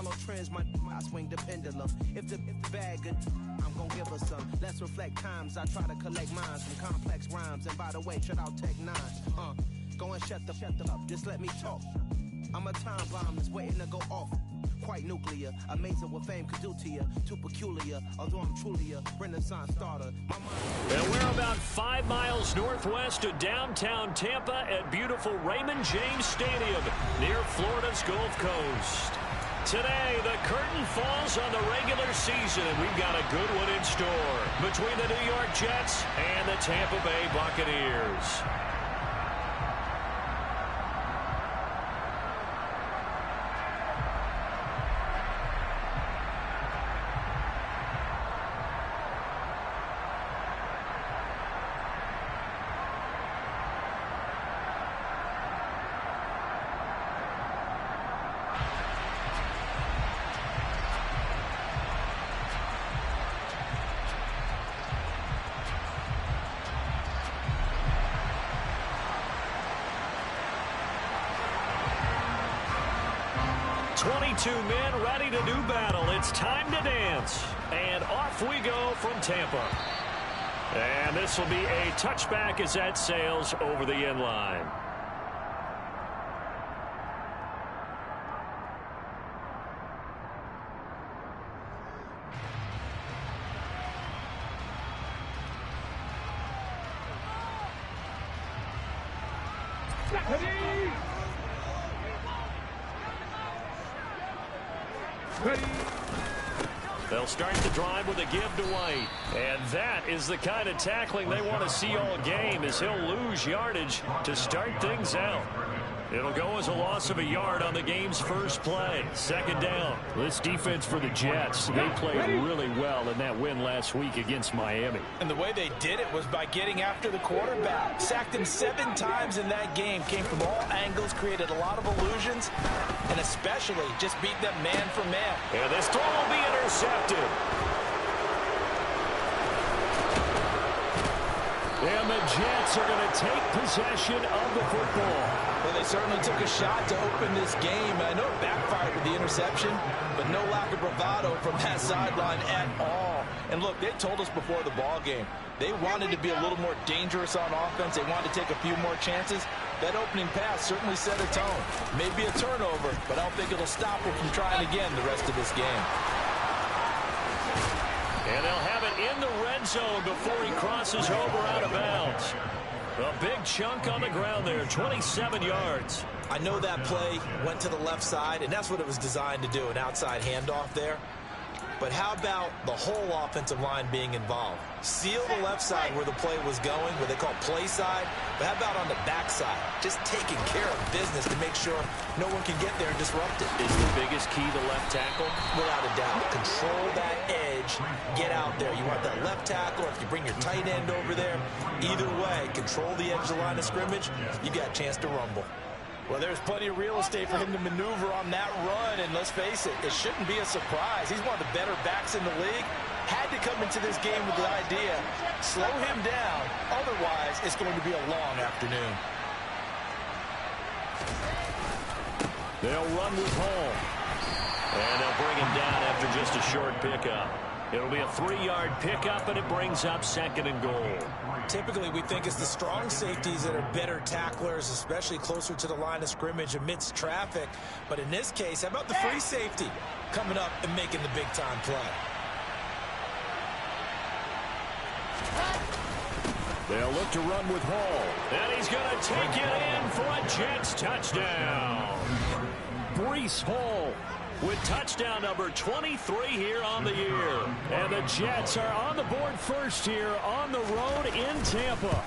follow trends, I swing the pendulum. If the bag good, I'm gonna give her some. Let's reflect times. I try to collect minds from complex rhymes. And by the way, shut out Tech 9. Go and shut the up. Just let me talk. I'm a time bomb that's waiting to go off. Quite nuclear, amazing what fame could do to you. Too peculiar, although I'm truly a Renaissance starter. And we're about 5 miles northwest of downtown Tampa at beautiful Raymond James Stadium near Florida's Gulf Coast. Today, the curtain falls on the regular season, and we've got a good one in store between the New York Jets and the Tampa Bay Buccaneers. Two men ready to do battle. It's time to dance. And off we go from Tampa. And this will be a touchback as that sails over the end line. They'll start the drive with a give to White. And that is the kind of tackling they want to see all game, as he'll lose yardage to start things out. It'll go as a loss of a yard on the game's first play. Second down. This defense for the Jets, they played really well in that win last week against Miami. And the way they did it was by getting after the quarterback. Sacked him 7 times in that game. Came from all angles, created a lot of illusions, and especially just beat them man for man. And this throw will be intercepted. And the Jets are going to take possession of the football. Well, they certainly took a shot to open this game. I know it backfired with the interception, but no lack of bravado from that sideline at all. And look, they told us before the ball game, they wanted to be a little more dangerous on offense. They wanted to take a few more chances. That opening pass certainly set a tone. Maybe a turnover, but I don't think it'll stop them from trying again the rest of this game. And they'll have it in the red zone before he crosses over out of bounds. A big chunk on the ground there, 27 yards. I know that play went to the left side, and that's what it was designed to do, an outside handoff there. But how about the whole offensive line being involved? Seal the left side where the play was going, what they call play side. But how about on the back side? Just taking care of business to make sure no one can get there and disrupt it. Is the biggest key the left tackle? Without a doubt. Control that edge. Get out there. You want that left tackle, or if you bring your tight end over there, either way, control the edge of the line of scrimmage, you got a chance to rumble. Well, there's plenty of real estate for him to maneuver on that run, and let's face it, it shouldn't be a surprise. He's one of the better backs in the league. Had to come into this game with the idea, slow him down, otherwise it's going to be a long afternoon. They'll run with Hall. And they'll bring him down after just a short pickup. It'll be a 3-yard pickup, and it brings up 2nd and goal. Typically, we think it's the strong safeties that are better tacklers, especially closer to the line of scrimmage amidst traffic. But in this case, how about the free safety coming up and making the big-time play? They'll look to run with Hall. And he's going to take it in for a Jets touchdown. Breece Hall with touchdown number 23 here on the year. And the Jets are on the board first here on the road in Tampa.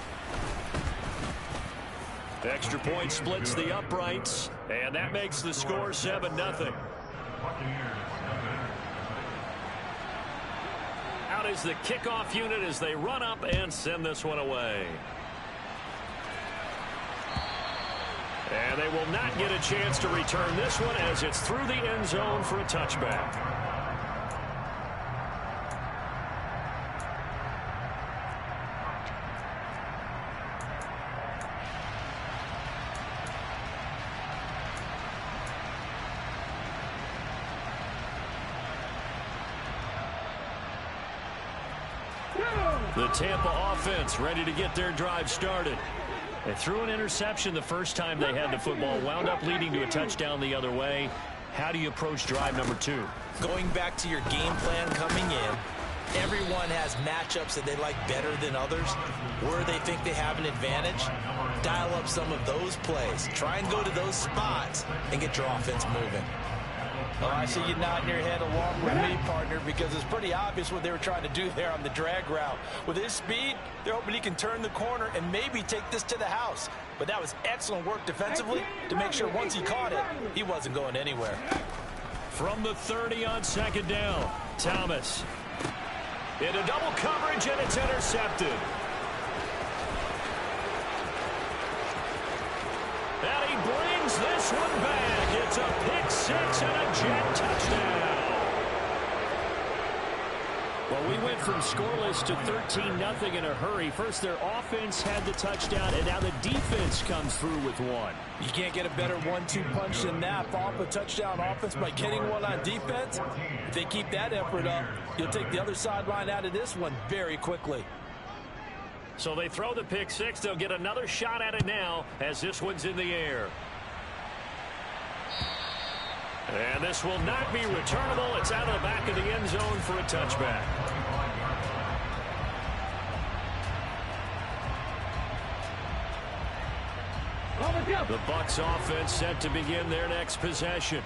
Extra point splits the uprights, and that makes the score 7-0. Out is the kickoff unit as they run up and send this one away. And they will not get a chance to return this one as it's through the end zone for a touchback. The Tampa offense ready to get their drive started. They threw an interception the first time they had the football, wound up leading to a touchdown the other way. How do you approach drive number 2? Going back to your game plan coming in, everyone has matchups that they like better than others. Where they think they have an advantage, dial up some of those plays. Try and go to those spots and get your offense moving. Well, I see you nodding your head along with me, partner, because it's pretty obvious what they were trying to do there on the drag route. With his speed, they're hoping he can turn the corner and maybe take this to the house. But that was excellent work defensively to make sure once he caught it, he wasn't going anywhere. From the 30 on second down, Thomas. Into double coverage, and it's intercepted. And he brings this one back. It's a pick 6 and a Jet touchdown. Well, we went from scoreless to 13-0 in a hurry. First, their offense had the touchdown, and now the defense comes through with one. You can't get a better 1-2 punch than that. Follow up a touchdown offense by getting one on defense. If they keep that effort up, you'll take the other sideline out of this one very quickly. So they throw the pick 6. They'll get another shot at it now as this one's in the air. And this will not be returnable. It's out of the back of the end zone for a touchback. The Bucs offense set to begin their next possession.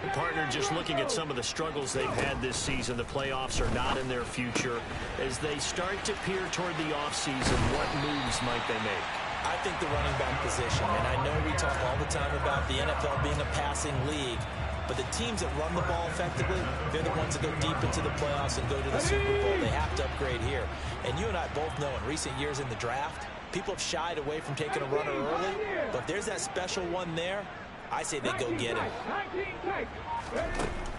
And partner, just looking at some of the struggles they've had this season, the playoffs are not in their future. As they start to peer toward the offseason, what moves might they make? I think the running back position, and I know we talk all the time about the NFL being a passing league, but the teams that run the ball effectively, they're the ones that go deep into the playoffs and go to the Super Bowl. They have to upgrade here. And you and I both know in recent years in the draft, people have shied away from taking a runner early, but if there's that special one there, I say they go get him.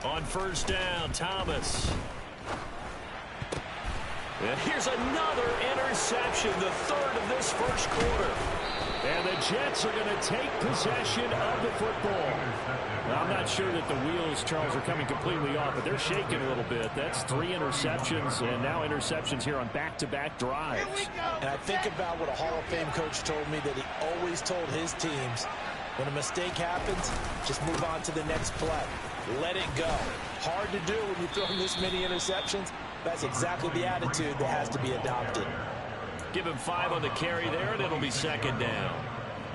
On first down, Thomas. And here's another interception, the third of this first quarter. And the Jets are going to take possession of the football. Now, I'm not sure that the wheels, Charles, are coming completely off, but they're shaking a little bit. That's 3 interceptions, and now interceptions here on back-to-back drives. And I think about what a Hall of Fame coach told me that he always told his teams, when a mistake happens, just move on to the next play. Let it go. Hard to do when you throw this many interceptions. That's exactly the attitude that has to be adopted. Give him 5 on the carry there, and it'll be second down.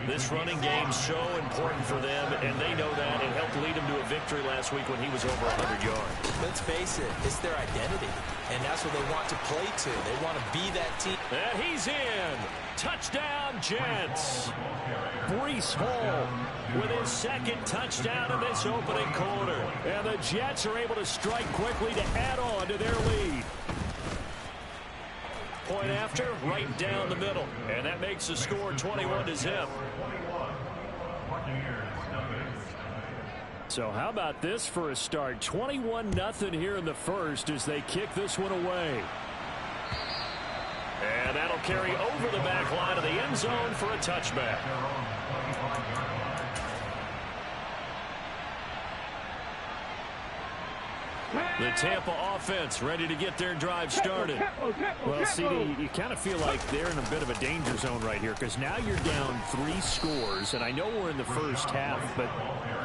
This running game's so important for them, and they know that. It helped lead him to a victory last week when he was over 100 yards. Let's face it, it's their identity, and that's what they want to play to. They want to be that team. And he's in. Touchdown, Jets. Breece Hall with his second touchdown in this opening quarter. And the Jets are able to strike quickly to add on to their lead. Point after, right down the middle. And that makes the score 21-0. So how about this for a start? 21-0 here in the first as they kick this one away. And that'll carry over the back line of the end zone for a touchback. The Tampa offense ready to get their drive started. Well, CD, you kind of feel like they're in a bit of a danger zone right here because now you're down 3 scores, and I know we're in the first half, but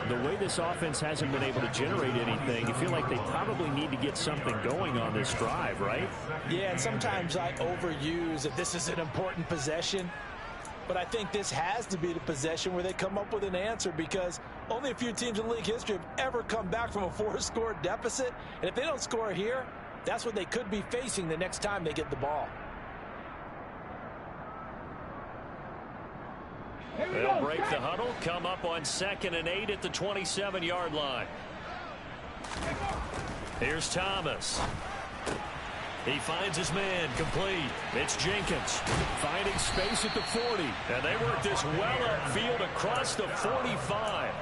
the way this offense hasn't been able to generate anything, you feel like they probably need to get something going on this drive, right? Yeah, and sometimes I overuse that this is an important possession. But I think this has to be the possession where they come up with an answer because only a few teams in league history have ever come back from a 4-score deficit. And if they don't score here, that's what they could be facing the next time they get the ball. They'll break the huddle, come up on 2nd and 8 at the 27-yard line. Here's Thomas. He finds his man complete. It's Jenkins finding space at the 40. And they work this well upfield across the 45.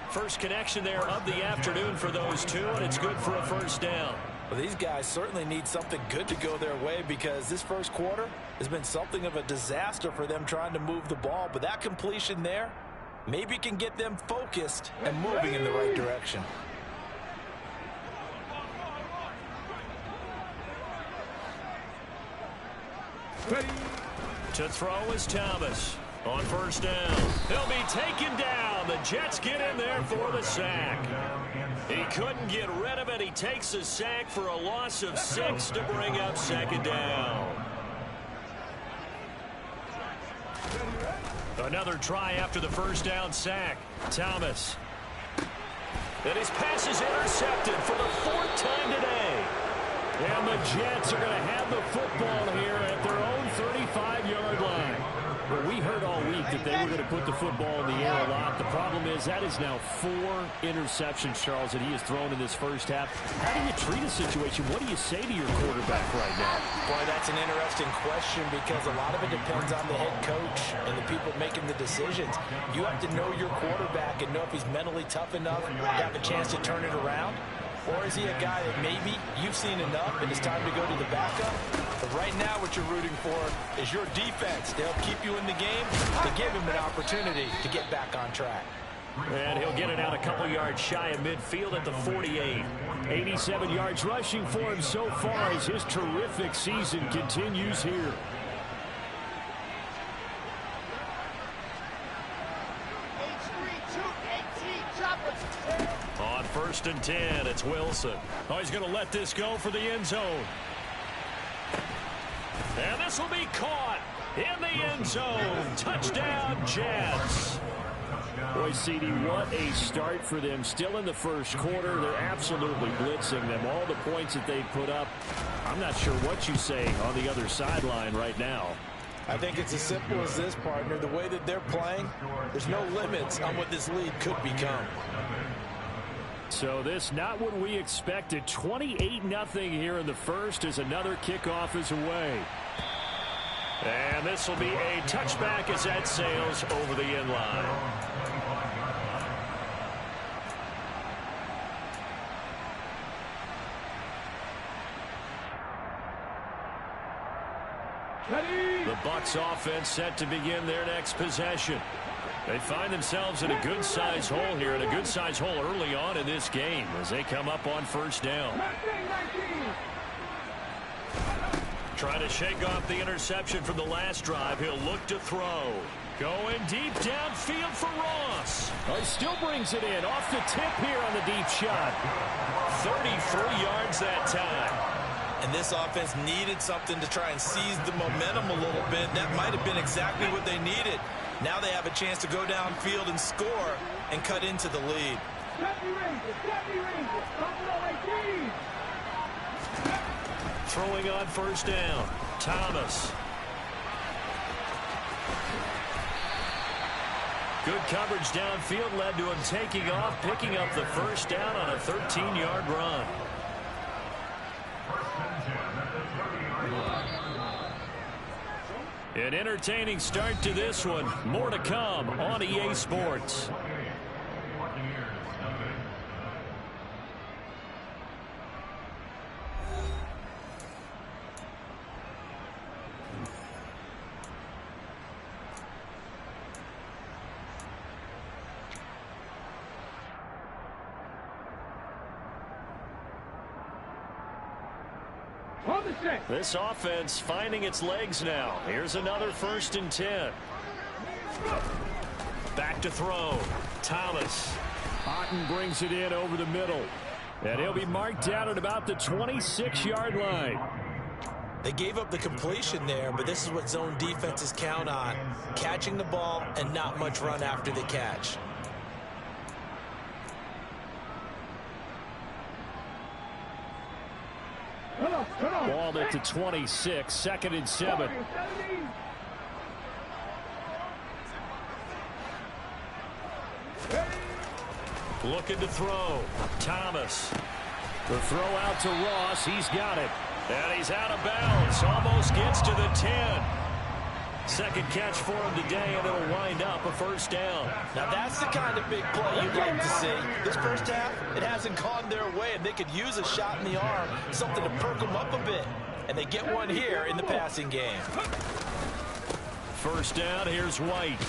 First connection there of the afternoon for those two, and it's good for a first down. Well, these guys certainly need something good to go their way because this first quarter has been something of a disaster for them trying to move the ball. But that completion there maybe can get them focused and moving in the right direction. To throw is Thomas on first down. He'll be taken down. The Jets get in there for the sack. He couldn't get rid of it. He takes a sack for a loss of 6 to bring up second down. Another try after the first down sack. Thomas. And his pass is intercepted for the 4th time today. And the Jets are going to have the football here at their own 35-yard line. Well, we heard all week that they were going to put the football in the air a lot. The problem is that is now 4 interceptions, Charles, that he has thrown in this first half. How do you treat a situation? What do you say to your quarterback right now? Boy, that's an interesting question because a lot of it depends on the head coach and the people making the decisions. You have to know your quarterback and know if he's mentally tough enough to have a chance to turn it around. Or is he a guy that maybe you've seen enough and it's time to go to the backup? But right now what you're rooting for is your defense to help keep you in the game, to give him an opportunity to get back on track. And he'll get it out a couple yards shy of midfield at the 48. 87 yards rushing for him so far as his terrific season continues here. On 1st and 10, it's Wilson. Oh, he's going to let this go for the end zone. And this will be caught in the end zone. Touchdown, Jets. Boy, CD, what a start for them. Still in the first quarter. They're absolutely blitzing them. All the points that they put up, I'm not sure what you say on the other sideline right now. I think it's as simple as this, partner. The way that they're playing, there's no limits on what this lead could become. So this not what we expected. 28-0 here in the first as another kickoff is away. And this will be a touchback as that sails over the end line. The Bucs offense set to begin their next possession. They find themselves in a good-sized hole here, and a good-sized hole early on in this game as they come up on first down. Trying to shake off the interception from the last drive. He'll look to throw. Going deep downfield for Ross. Oh, he still brings it in off the tip here on the deep shot. 33 yards that time. And this offense needed something to try and seize the momentum a little bit. That might have been exactly what they needed. Now they have a chance to go downfield and score and cut into the lead. Throwing on first down, Thomas. Good coverage downfield led to him taking off, picking up the first down on a 13-yard run. An entertaining start to this one. More to come on EA Sports. This offense finding its legs now. Here's another 1st and 10. Back to throw. Thomas. Otten brings it in over the middle. And he'll be marked down at about the 26-yard line. They gave up the completion there, but this is what zone defenses count on. Catching the ball and not much run after the catch. Ball at the 26, 2nd and 7. Looking to throw. Thomas. The throw out to Ross. He's got it. And he's out of bounds. Almost gets to the 10. Second catch for him today, and it'll wind up a first down. Now that's the kind of big play you'd like to see. This first half, it hasn't gone their way, and they could use a shot in the arm, something to perk them up a bit. And they get one here in the passing game. First down, here's White.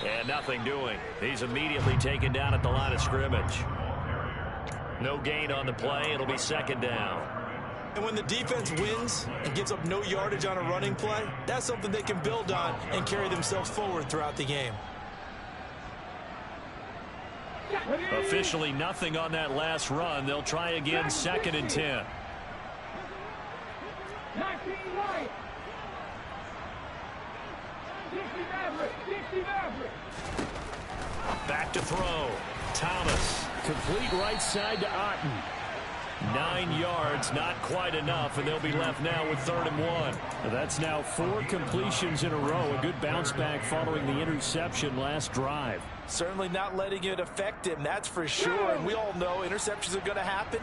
And nothing doing. He's immediately taken down at the line of scrimmage. No gain on the play. It'll be second down. And when the defense wins and gives up no yardage on a running play, that's something they can build on and carry themselves forward throughout the game. Officially nothing on that last run. They'll try again, 2nd and 10. Back to throw. Thomas. Complete right side to Otten. 9 yards, not quite enough, and they'll be left now with 3rd and 1. That's now 4 completions in a row. A good bounce back following the interception last drive. Certainly not letting it affect him, that's for sure. And we all know interceptions are going to happen.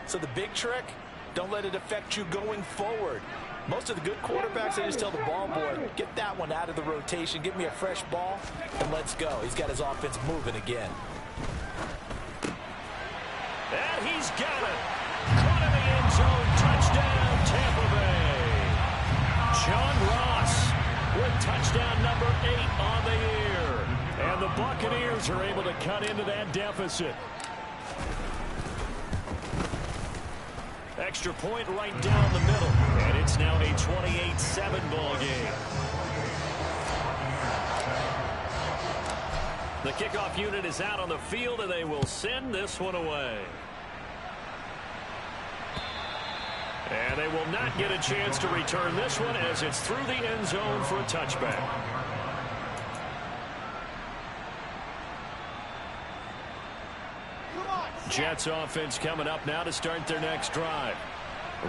So the big trick, don't let it affect you going forward. Most of the good quarterbacks, they just tell the ball boy, get that one out of the rotation, give me a fresh ball, and let's go. He's got his offense moving again. And he's got it. Caught in the end zone. Touchdown, Tampa Bay. John Ross with touchdown number 8 on the year. And the Buccaneers are able to cut into that deficit. Extra point right down the middle. And it's now a 28-7 ball game. The kickoff unit is out on the field, and they will send this one away. And they will not get a chance to return this one as it's through the end zone for a touchback. Jets offense coming up now to start their next drive.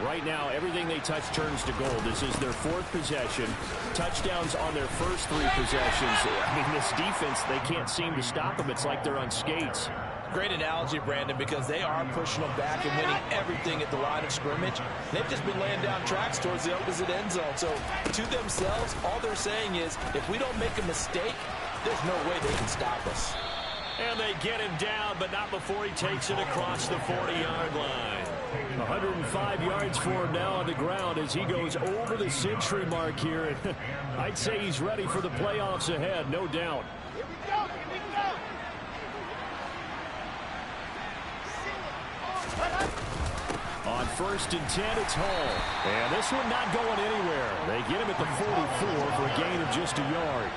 Right now, everything they touch turns to gold. This is their 4th possession. Touchdowns on their first 3 possessions. I mean, this defense, they can't seem to stop them. It's like they're on skates. Great analogy, Brandon, because they are pushing them back and winning everything at the line of scrimmage. They've just been laying down tracks towards the opposite end zone. So to themselves, all they're saying is, if we don't make a mistake, there's no way they can stop us. And they get him down, but not before he takes it across the 40-yard line. 105 yards for him now on the ground as he goes over the century mark here. I'd say he's ready for the playoffs ahead, no doubt. Here we go, here we go. On 1st and 10, it's Hall. And this one not going anywhere. They get him at the 44 for a gain of just a yard.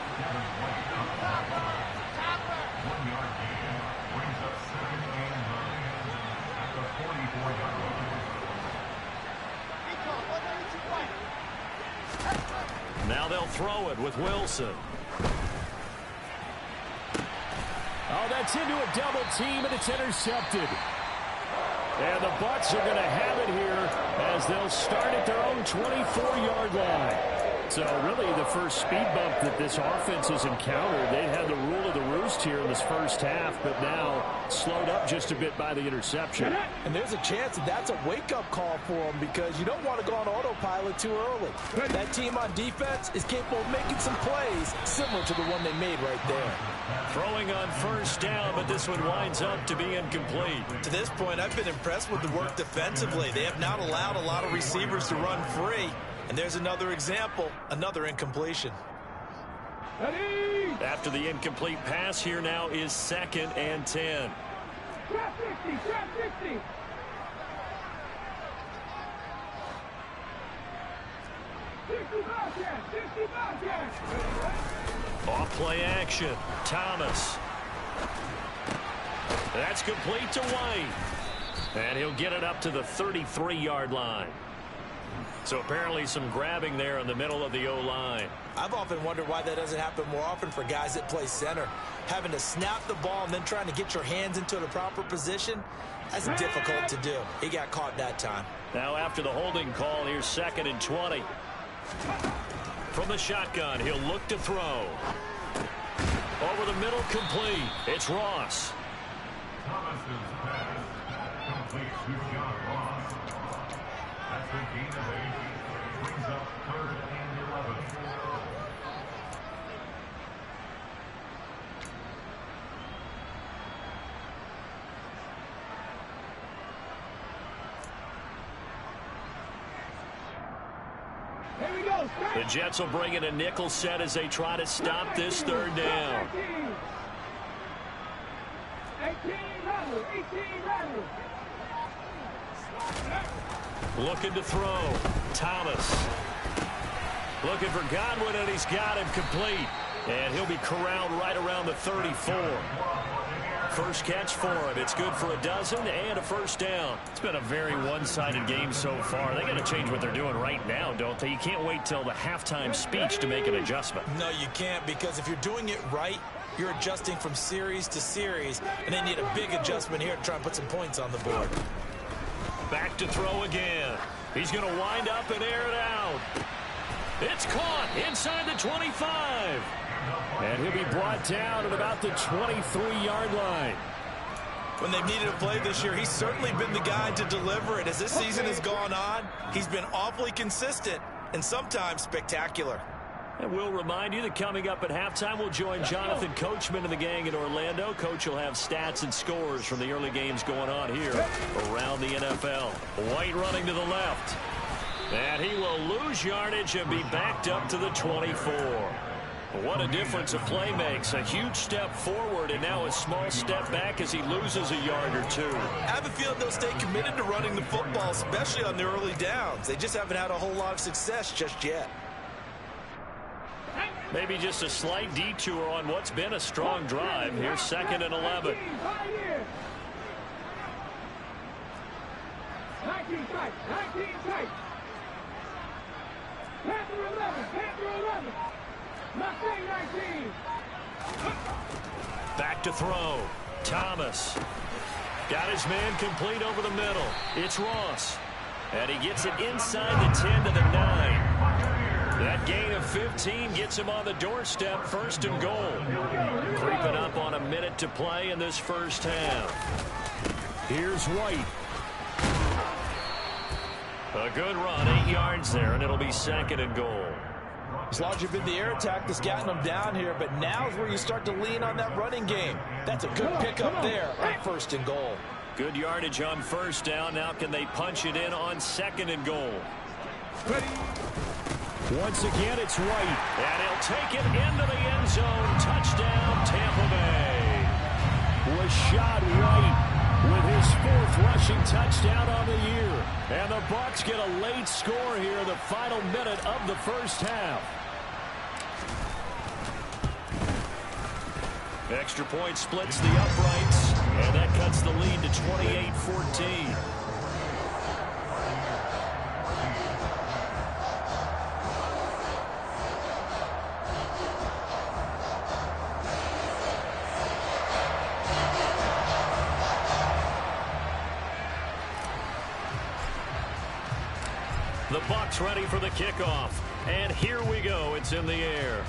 Now they'll throw it with Wilson. Oh, that's into a double team, and it's intercepted. And the Bucs are going to have it here as they'll start at their own 24-yard line. So really the first speed bump that this offense has encountered. They had the rule of the roost here in this first half, but now slowed up just a bit by the interception. And there's a chance that that's a wake-up call for them because you don't want to go on autopilot too early. That team on defense is capable of making some plays similar to the one they made right there. Throwing on 1st down, but this one winds up to be incomplete. To this point, I've been impressed with the work defensively. They have not allowed a lot of receivers to run free. And there's another example, another incompletion. After the incomplete pass, here now is 2nd and 10. Trap 50, trap 50. Off play action. Thomas. That's complete to White. And he'll get it up to the 33-yard line. So apparently some grabbing there in the middle of the O-line. I've often wondered why that doesn't happen more often for guys that play center. Having to snap the ball and then trying to get your hands into the proper position, that's difficult to do. He got caught that time. Now after the holding call, here's 2nd and 20. From the shotgun, he'll look to throw. Over the middle, complete. It's Ross. Thomas's pass complete to John Ross. That's the gain of 8. Brings up 3rd and 11. The Jets will bring in a nickel set as they try to stop this 3rd down. 18 rattle. Looking to throw. Thomas. Looking for Godwin, and he's got him complete. And he'll be corralled right around the 34. First catch for him. It's good for a dozen and a first down. It's been a very one-sided game so far. They got to change what they're doing right now, don't they? You can't wait till the halftime speech to make an adjustment. No, you can't, because if you're doing it right, you're adjusting from series to series, and they need a big adjustment here to try and put some points on the board. Back to throw again. He's going to wind up and air it out. It's caught inside the 25. And he'll be brought down at about the 23-yard line. When they've needed a play this year, he's certainly been the guy to deliver it. As this season has gone on, he's been awfully consistent and sometimes spectacular. And we'll remind you that coming up at halftime, we'll join Jonathan Coachman and the gang in Orlando. Coach will have stats and scores from the early games going on here around the NFL. White running to the left. And he will lose yardage and be backed up to the 24. What a difference a play makes. A huge step forward and now a small step back as he loses a yard or two. I have a feeling they'll stay committed to running the football, especially on the early downs. They just haven't had a whole lot of success just yet. Maybe just a slight detour on what's been a strong drive. Here's 2nd and 11. 19 tight. Panther 11. Mustang 19. Back to throw. Thomas. Got his man complete over the middle. It's Ross. And he gets it inside the 10 to the 9. That gain of 15 gets him on the doorstep, 1st and goal. Creeping up on a minute to play in this first half. Here's White. A good run, 8 yards there, and it'll be 2nd and goal. It's largely been the air attack that's gotten them down here, but now's where you start to lean on that running game. That's a good pickup there at 1st and goal. Good yardage on 1st down. Now can they punch it in on 2nd and goal? Once again, it's White. And he'll take it into the end zone. Touchdown, Tampa Bay. Rashad White with his 4th rushing touchdown on the year. And the Bucs get a late score here in the final minute of the first half. Extra point splits the uprights, and that cuts the lead to 28-14. The Bucs ready for the kickoff. And here we go. It's in the air.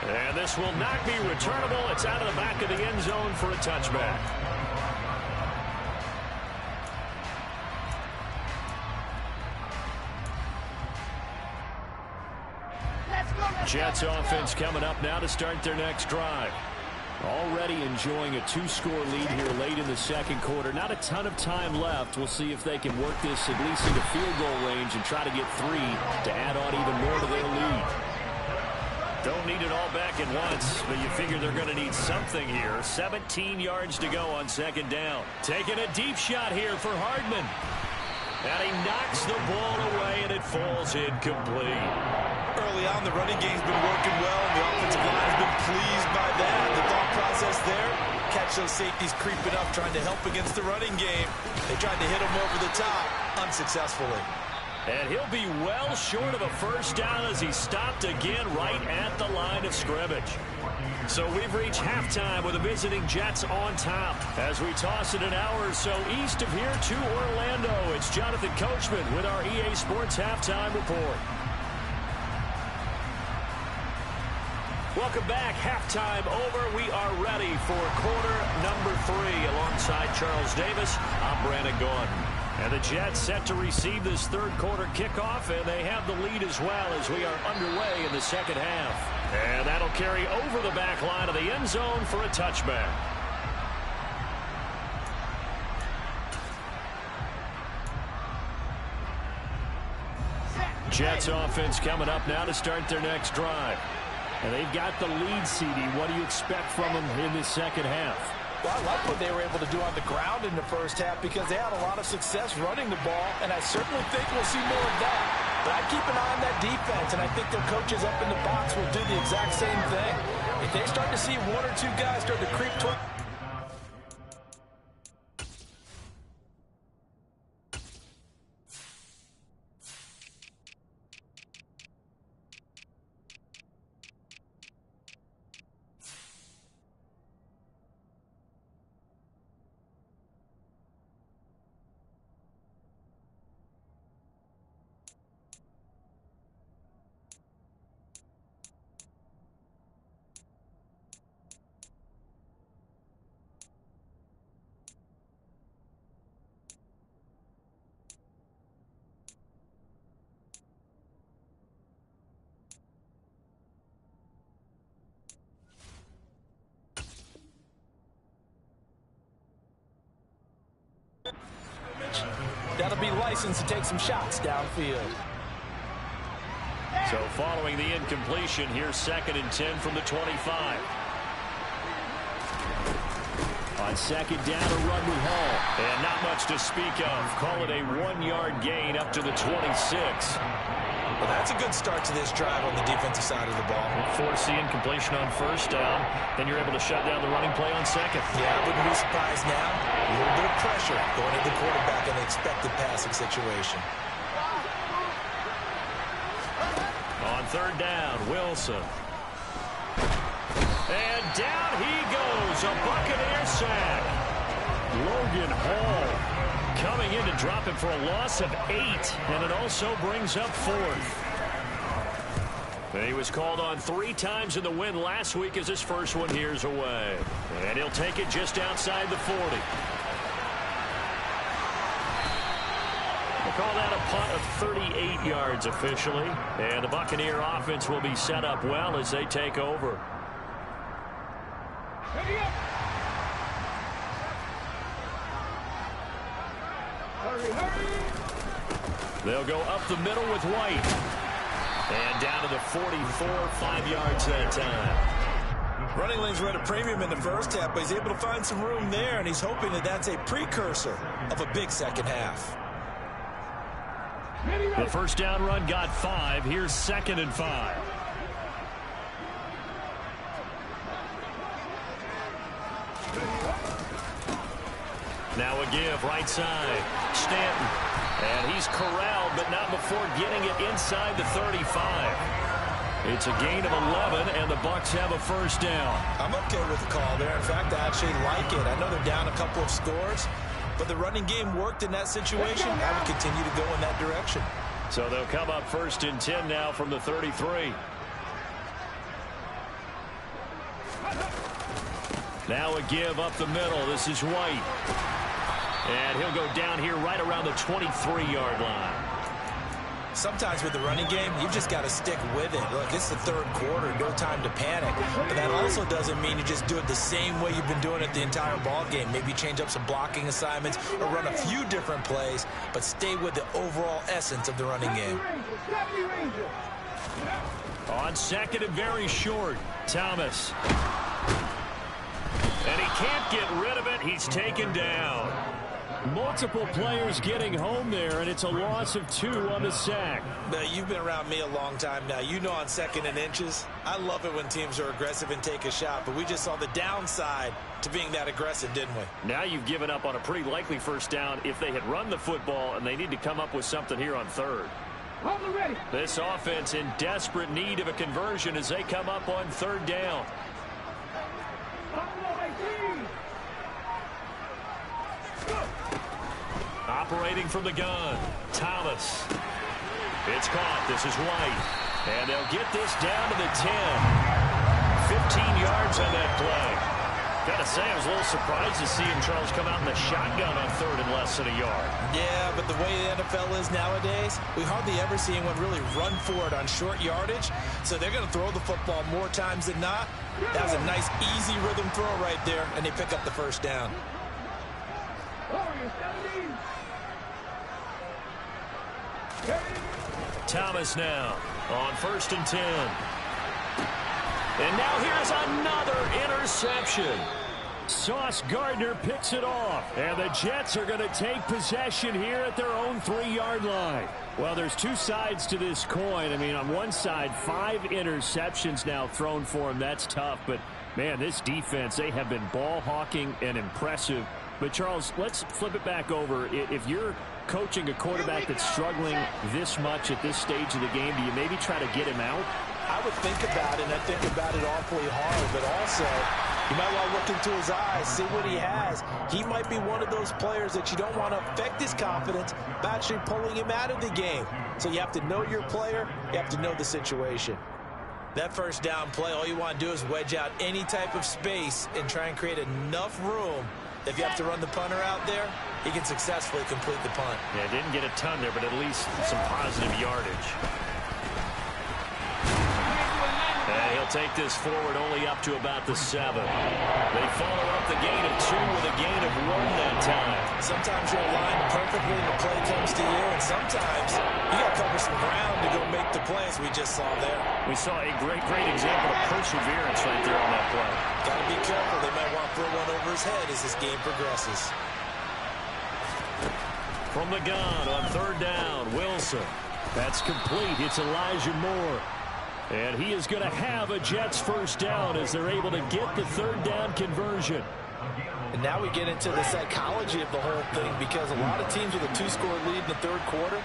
And this will not be returnable. It's out of the back of the end zone for a touchback. Jets offense coming up now to start their next drive. Already enjoying a 2-score lead here late in the 2nd quarter. Not a ton of time left. We'll see if they can work this at least into field goal range and try to get 3 to add on even more to their lead. Don't need it all back at once, but you figure they're going to need something here. 17 yards to go on 2nd down. Taking a deep shot here for Hardman. And he knocks the ball away, and it falls incomplete. Early on, the running game's been working well, and the offensive line has been pleased by that. The thought process there, catch those safeties creeping up, trying to help against the running game. They tried to hit him over the top, unsuccessfully. And he'll be well short of a first down as he stopped again right at the line of scrimmage. So we've reached halftime with the visiting Jets on top. As we toss it an hour or so east of here to Orlando, it's Jonathan Coachman with our EA Sports Halftime Report. Welcome back. Halftime over. We are ready for quarter number 3. Alongside Charles Davis, I'm Brandon Gordon. And the Jets set to receive this 3rd quarter kickoff, and they have the lead as well as we are underway in the 2nd half. And that'll carry over the back line of the end zone for a touchback. Jets offense coming up now to start their next drive. And they've got the lead, CD. What do you expect from them in the 2nd half? Well, I like what they were able to do on the ground in the first half because they had a lot of success running the ball, and I certainly think we'll see more of that. But I keep an eye on that defense, and I think their coaches up in the box will do the exact same thing. If they start to see one or two guys start to creep toward... That'll be licensed to take some shots downfield. So following the incompletion, here's 2nd and 10 from the 25. On 2nd down, a run with Hall. And not much to speak of. Call it a 1-yard gain up to the 26. Well, that's a good start to this drive on the defensive side of the ball. Force the incompletion on 1st down. Then you're able to shut down the running play on 2nd. Yeah, I wouldn't be surprised now. A little bit of pressure going to the quarterback in the expected passing situation. On 3rd down, Wilson. And down he goes. A Buccaneer sack. Logan Hall coming in to drop it for a loss of 8. And it also brings up 4th. He was called on 3 times in the win last week as his first one here's away. And he'll take it just outside the 40. We'll call that a punt of 38 yards officially. And the Buccaneer offense will be set up well as they take over. Ready up. Hurry, hurry. They'll go up the middle with White. And down to the 44, 5 yards that time. Running lanes were at a premium in the first half, but he's able to find some room there, and he's hoping that that's a precursor of a big second half. The 1st down run got 5. Here's 2nd and 5. Now a give, right side. Stanton. And he's corralled, but not before getting it inside the 35. It's a gain of 11, and the Bucs have a 1st down. I'm okay with the call there. In fact, I actually like it. I know they're down a couple of scores, but the running game worked in that situation. I would continue to go in that direction. So they'll come up 1st and 10 now from the 33. Now a give up the middle. This is White. And he'll go down here right around the 23-yard line. Sometimes with the running game, you've just got to stick with it. Look, it's the 3rd quarter, no time to panic. But that also doesn't mean you just do it the same way you've been doing it the entire ball game. Maybe change up some blocking assignments or run a few different plays, but stay with the overall essence of the running game. On 2nd and very short, Thomas. And he can't get rid of it. He's taken down. Multiple players getting home there, and it's a loss of 2 on the sack. Now, you've been around me a long time now. You know on 2nd and inches, I love it when teams are aggressive and take a shot, but we just saw the downside to being that aggressive, didn't we? Now you've given up on a pretty likely 1st down if they had run the football, and they need to come up with something here on 3rd. This offense in desperate need of a conversion as they come up on 3rd down. Operating from the gun, Thomas. It's caught. This is White. And they'll get this down to the 10. 15 yards on that play. Got to say, I was a little surprised to see him, Charles, come out in the shotgun on 3rd and less than a yard. Yeah, but the way the NFL is nowadays, we hardly ever see anyone really run for it on short yardage. So they're going to throw the football more times than not. That was a nice, easy rhythm throw right there, and they pick up the 1st down. Thomas now on 1st and 10. And now here's another interception. Sauce Gardner picks it off. And the Jets are going to take possession here at their own 3-yard line. Well, there's two sides to this coin. I mean, on one side, 5 interceptions now thrown for him. That's tough. But, man, this defense, they have been ball hawking and impressive. But, Charles, let's flip it back over. If you're coaching a quarterback that's struggling this much at this stage of the game, do you maybe try to get him out? I would think about it, and I think about it awfully hard. But also, you might want to look into his eyes, see what he has. He might be one of those players that you don't want to affect his confidence by actually pulling him out of the game. So you have to know your player. You have to know the situation. That first down play, all you want to do is wedge out any type of space and try and create enough room. If you have to run the punter out there, he can successfully complete the punt. Yeah, didn't get a ton there, but at least some positive yardage. And he'll take this forward only up to about the 7. They follow up the gain of 2 with a gain of 1 that time. Sometimes you're aligned perfectly and the play comes to you, and sometimes you got to cover some ground to go make the plays we just saw there. We saw a great example of perseverance right there on that play. Got to be careful. They might want to throw one over his head as this game progresses. From the gun on 3rd down, Wilson. That's complete. It's Elijah Moore. And he is going to have a Jets first down as they're able to get the 3rd down conversion. And now we get into the psychology of the whole thing, because a lot of teams with a 2-score lead in the 3rd quarter,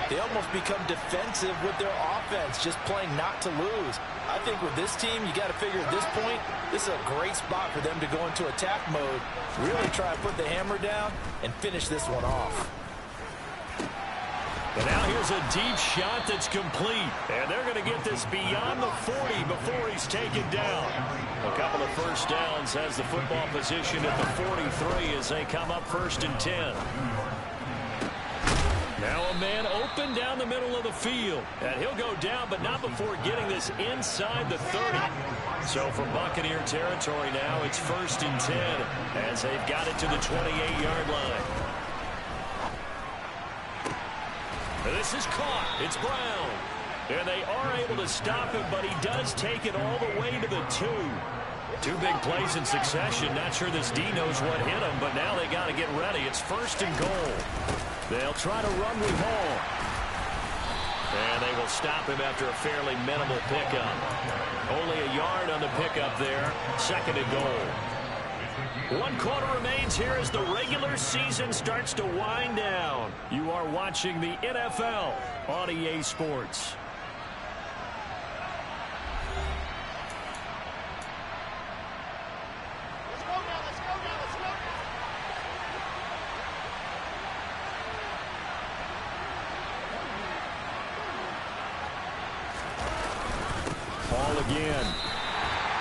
they almost become defensive with their offense, just playing not to lose. I think with this team, you got to figure at this point, this is a great spot for them to go into attack mode, really try to put the hammer down and finish this one off. And now here's a deep shot that's complete. And they're going to get this beyond the 40 before he's taken down. A couple of first downs has the football position at the 43 as they come up 1st and 10. Now a man open down the middle of the field. And he'll go down, but not before getting this inside the 30. So from Buccaneer territory now, it's 1st and 10 as they've got it to the 28-yard line. This is caught. It's Brown. And they are able to stop him, but he does take it all the way to the 2. 2 big plays in succession. Not sure this D knows what hit him, but now they got to get ready. It's 1st and goal. They'll try to run with Hall. And they will stop him after a fairly minimal pickup. Only a yard on the pickup there. 2nd and goal. 1 quarter remains here as the regular season starts to wind down. You are watching the NFL on EA Sports. Ball again.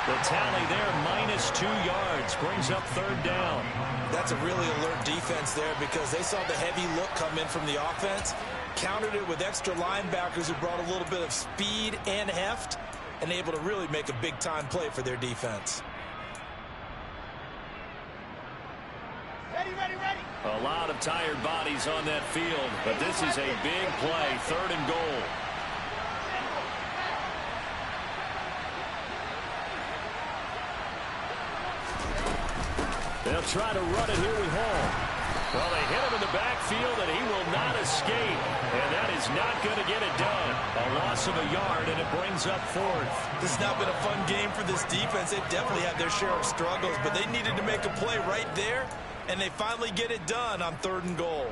The tally there, -2 yards, brings up 3rd down. That's a really alert defense there because they saw the heavy look come in from the offense, countered it with extra linebackers who brought a little bit of speed and heft, and able to really make a big-time play for their defense. Ready, ready, ready. A lot of tired bodies on that field, but this is a big play, 3rd and goal. They'll try to run it here with Hall. Well, they hit him in the backfield, and he will not escape. And that is not going to get it done. A loss of a yard, and it brings up 4th. This has not been a fun game for this defense. They've definitely had their share of struggles, but they needed to make a play right there, and they finally get it done on 3rd and goal.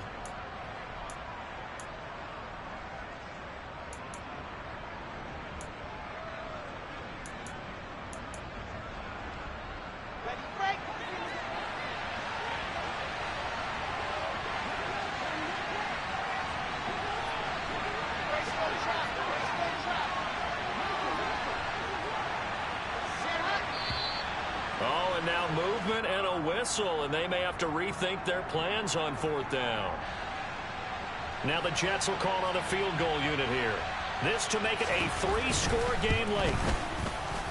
Now movement and a whistle, and they may have to rethink their plans on 4th down. Now the Jets will call on a field goal unit here. This to make it a 3-score game late.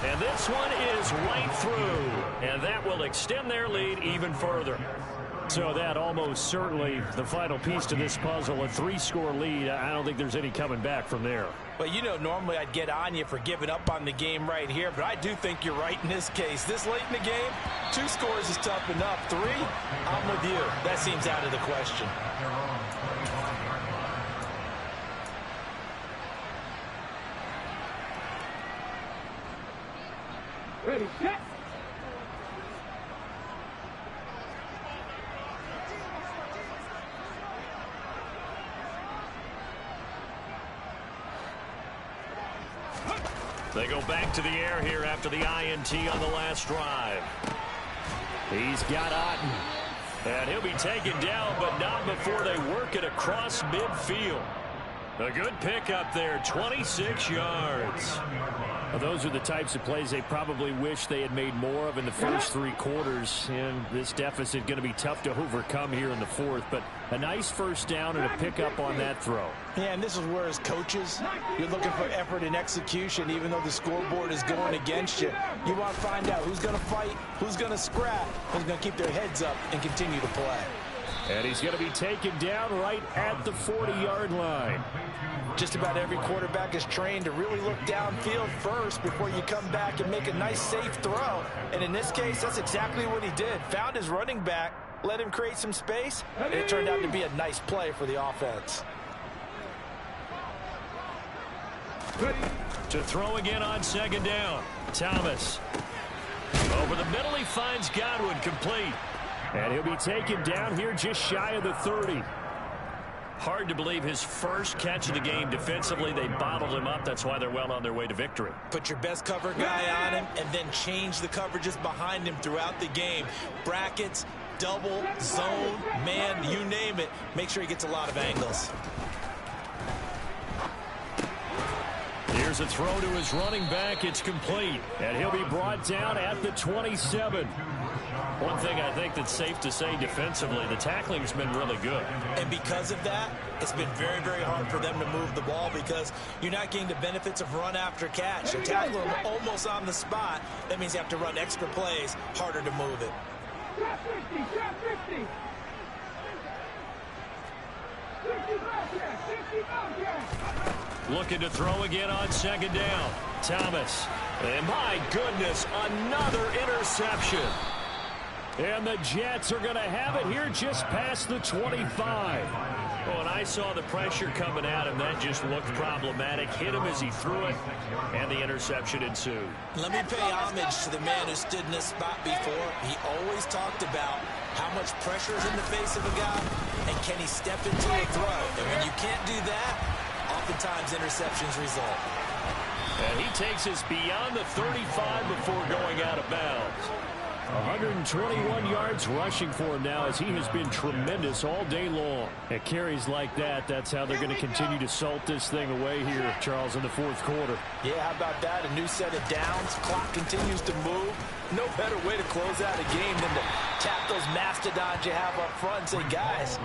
And this one is right through, and that will extend their lead even further. So that almost certainly the final piece to this puzzle, a 3-score lead. I don't think there's any coming back from there. Well, you know, normally I'd get on you for giving up on the game right here, but I do think you're right in this case. This late in the game, 2 scores is tough enough. 3, I'm with you. That seems out of the question. Ready, set. They go back to the air here after the INT on the last drive. He's got Otten. And he'll be taken down, but not before they work it across midfield. A good pickup there, 26 yards. Well, those are the types of plays they probably wish they had made more of in the first 3 quarters. And this deficit going to be tough to overcome here in the 4th. But a nice first down and a pickup on that throw. Yeah, and this is where as coaches, you're looking for effort and execution, even though the scoreboard is going against you. You want to find out who's going to fight, who's going to scrap, who's going to keep their heads up and continue to play. And he's going to be taken down right at the 40-yard line. Just about every quarterback is trained to really look downfield first before you come back and make a nice, safe throw. And in this case, that's exactly what he did. Found his running back, let him create some space, and it turned out to be a nice play for the offense. To throw again on 2nd down. Thomas. Over the middle, he finds Godwin, complete. And he'll be taken down here just shy of the 30. Hard to believe his first catch of the game defensively. They bottled him up. That's why they're well on their way to victory. Put your best cover guy on him and then change the coverages behind him throughout the game. Brackets, double, zone, man, you name it. Make sure he gets a lot of angles. Here's a throw to his running back. It's complete. And he'll be brought down at the 27. One thing I think that's safe to say defensively, the tackling's been really good. And because of that, it's been very, very hard for them to move the ball because you're not getting the benefits of run after catch. You're tackling them almost on the spot. That means you have to run extra plays, harder to move it. Shot 50, shot 50. 50 Bobcat, 50 Bobcat. Looking to throw again on 2nd down. Thomas. And my goodness, another interception. And the Jets are going to have it here just past the 25. Oh, and I saw the pressure coming at him. That just looked problematic. Hit him as he threw it, and the interception ensued. Let me pay homage to the man who stood in this spot before. He always talked about how much pressure is in the face of a guy, and can he step into a throw. And when you can't do that, oftentimes interceptions result. And he takes us beyond the 35 before going out of bounds. 121 yards rushing for him now as he has been tremendous all day long. At carries like that, that's how they're going to continue to salt this thing away here, Charles, in the 4th quarter. Yeah, how about that? A new set of downs. Clock continues to move. No better way to close out a game than to tap those mastodons you have up front and say, guys,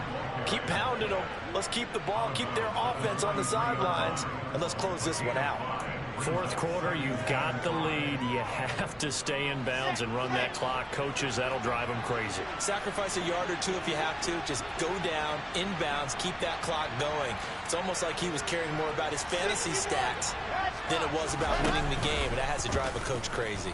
keep pounding them. Let's keep the ball, keep their offense on the sidelines, and let's close this one out. 4th quarter, you've got the lead. You have to stay in bounds and run that clock. Coaches, that'll drive them crazy. Sacrifice a yard or two if you have to. Just go down, inbounds, keep that clock going. It's almost like he was caring more about his fantasy stats than it was about winning the game, and that has to drive a coach crazy.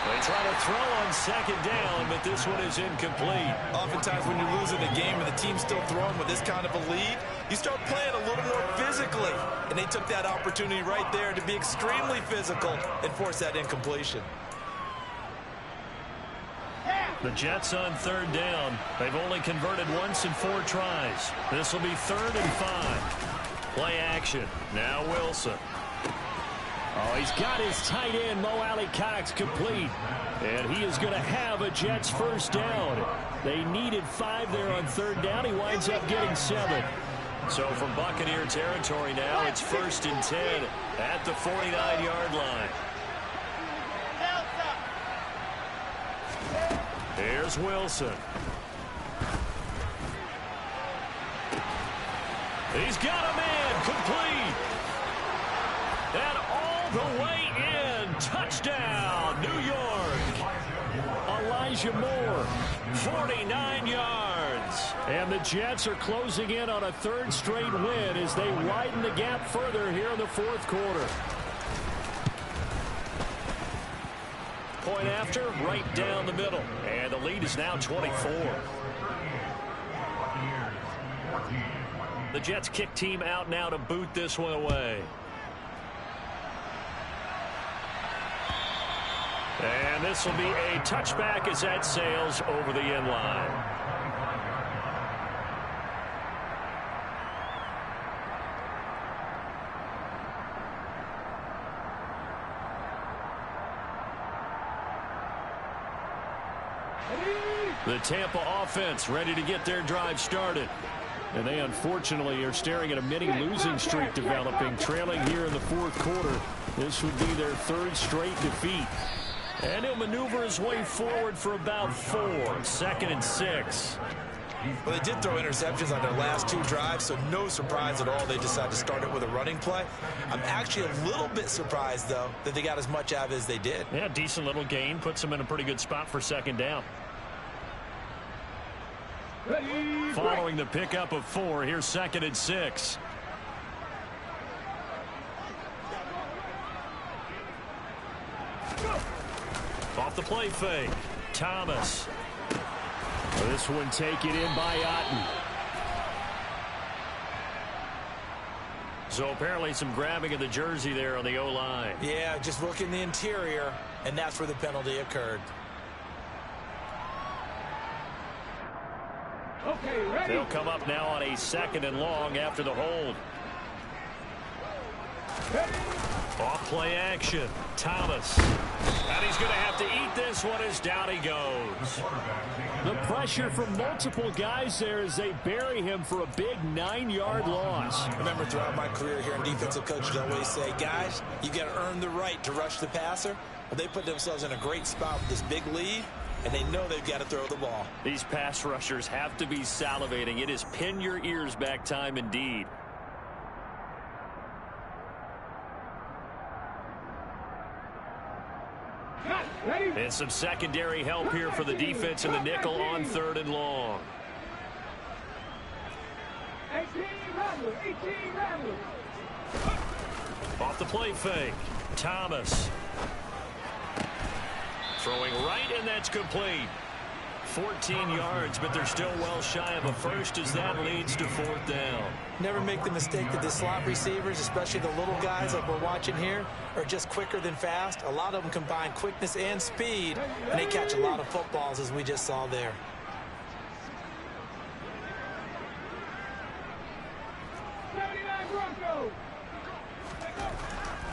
They try to throw on 2nd down, but this one is incomplete. Oftentimes when you're losing a game and the team's still throwing with this kind of a lead, you start playing a little more physically. And they took that opportunity right there to be extremely physical and force that incompletion. The Jets on 3rd down. They've only converted once in 4 tries. This will be 3rd and 5. Play action. Now Wilson. Oh, he's got his tight end, Mo Alley Cox, complete. And he is going to have a Jets first down. They needed 5 there on 3rd down. He winds up getting 7. So from Buccaneer territory now, it's 1st and 10 at the 49-yard line. Here's Wilson. He's got a man, complete. And all the way in. Touchdown, New York. Elijah Moore, 49 yards. And the Jets are closing in on a third straight win as they widen the gap further here in the fourth quarter. Point after, right down the middle. And the lead is now 24. The Jets kick team out now to boot this one away. And this will be a touchback as that sails over the end line. The Tampa offense ready to get their drive started. And they unfortunately are staring at a mini losing streak developing, trailing here in the fourth quarter. This would be their third straight defeat. And he'll maneuver his way forward for about 4. 2nd and 6. Well, they did throw interceptions on their last 2 drives, so no surprise at all they decided to start it with a running play. I'm actually a little bit surprised, though, that they got as much out of it as they did. Yeah, decent little gain. Puts them in a pretty good spot for 2nd down. Following the pickup of 4, here's 2nd and 6. Off the play fake. Thomas. This one taken in by Otten. So apparently some grabbing of the jersey there on the O-line. Yeah, just look in the interior, and that's where the penalty occurred. Okay, ready? They'll come up now on a 2nd and long after the hold. Off play action. Thomas. And he's going to have to eat this one as down he goes. The pressure from multiple guys there as they bury him for a big 9-yard loss. I remember throughout my career here in defensive coaches always say, guys, you got to earn the right to rush the passer. But they put themselves in a great spot with this big lead, and they know they've got to throw the ball. These pass rushers have to be salivating. It is pin your ears back time indeed. And some secondary help here for the defense in the nickel on 3rd and long. 18 Ramblers. Off the play fake. Thomas. Throwing right, and that's complete. 14 yards, but they're still well shy of a first as that leads to 4th down. Never make the mistake that the slot receivers, especially the little guys like we're watching here, are just quicker than fast. A lot of them combine quickness and speed, and they catch a lot of footballs, as we just saw there.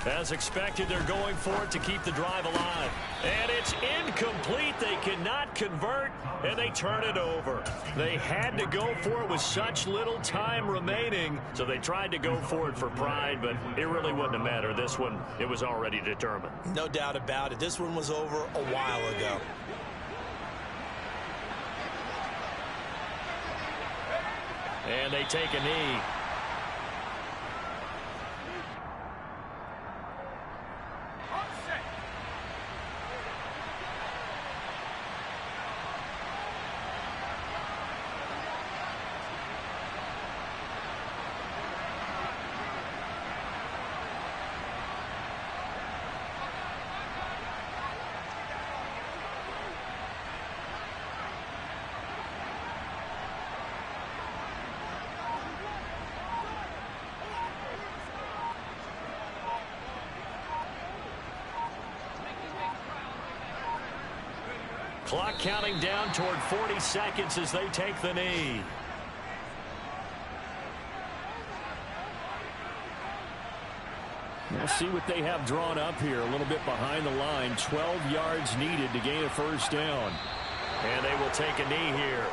As expected, they're going for it to keep the drive alive. And it's incomplete. They cannot convert, and they turn it over. They had to go for it with such little time remaining, so they tried to go for it for pride, but it really wouldn't have mattered. This one, it was already determined. No doubt about it. This one was over a while ago. And they take a knee. Clock counting down toward 40 seconds as they take the knee. We'll see what they have drawn up here a little bit behind the line. 12 yards needed to gain a first down. And they will take a knee here.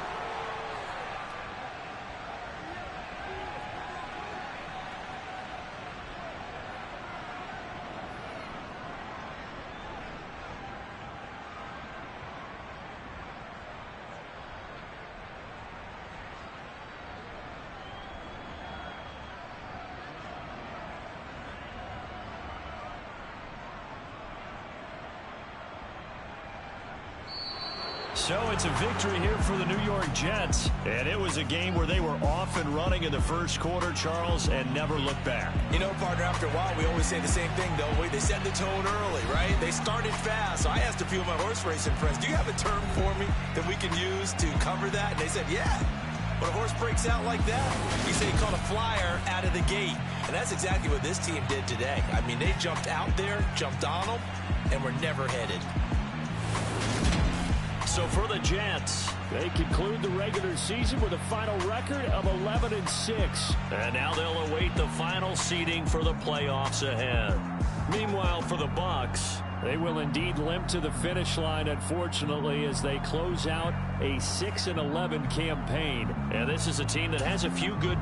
So it's a victory here for the New York Jets. And it was a game where they were off and running in the first quarter, Charles, and never looked back. You know, partner, after a while, we always say the same thing, don't we? They set the tone early, right? They started fast. So I asked a few of my horse racing friends, do you have a term for me that we can use to cover that? And they said, yeah. When a horse breaks out like that, you say he caught a flyer out of the gate. And that's exactly what this team did today. I mean, they jumped out there, jumped on them, and were never headed. So for the Jets, they conclude the regular season with a final record of 11-6. And now they'll await the final seeding for the playoffs ahead. Meanwhile, for the Bucs, they will indeed limp to the finish line, unfortunately, as they close out a 6-11 campaign. And this is a team that has a few good...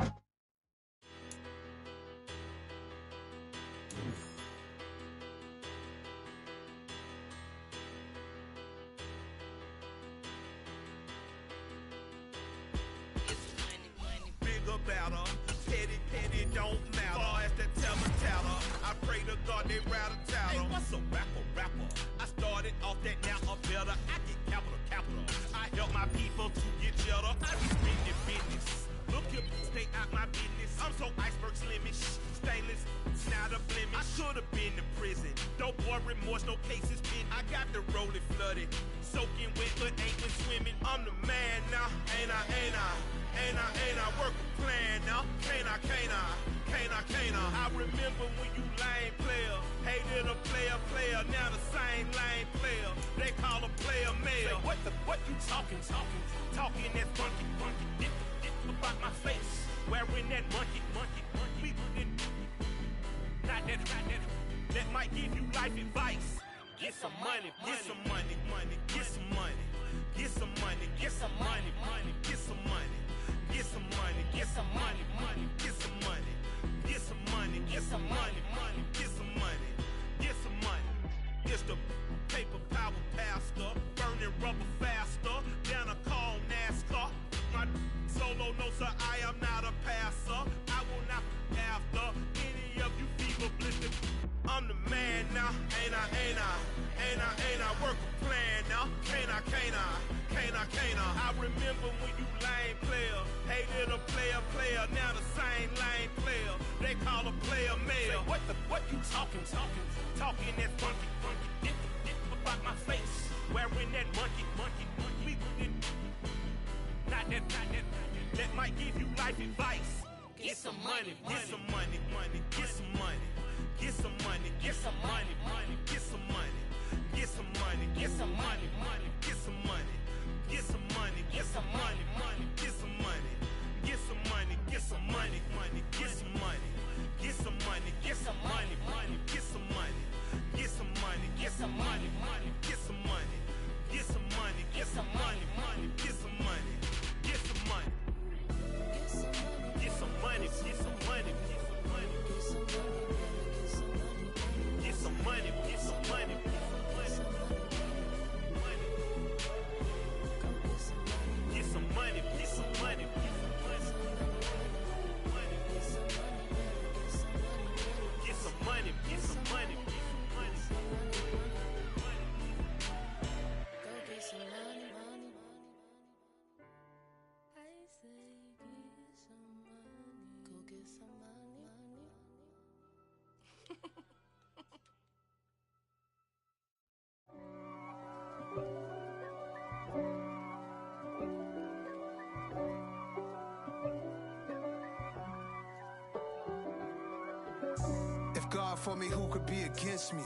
If God for me, who could be against me?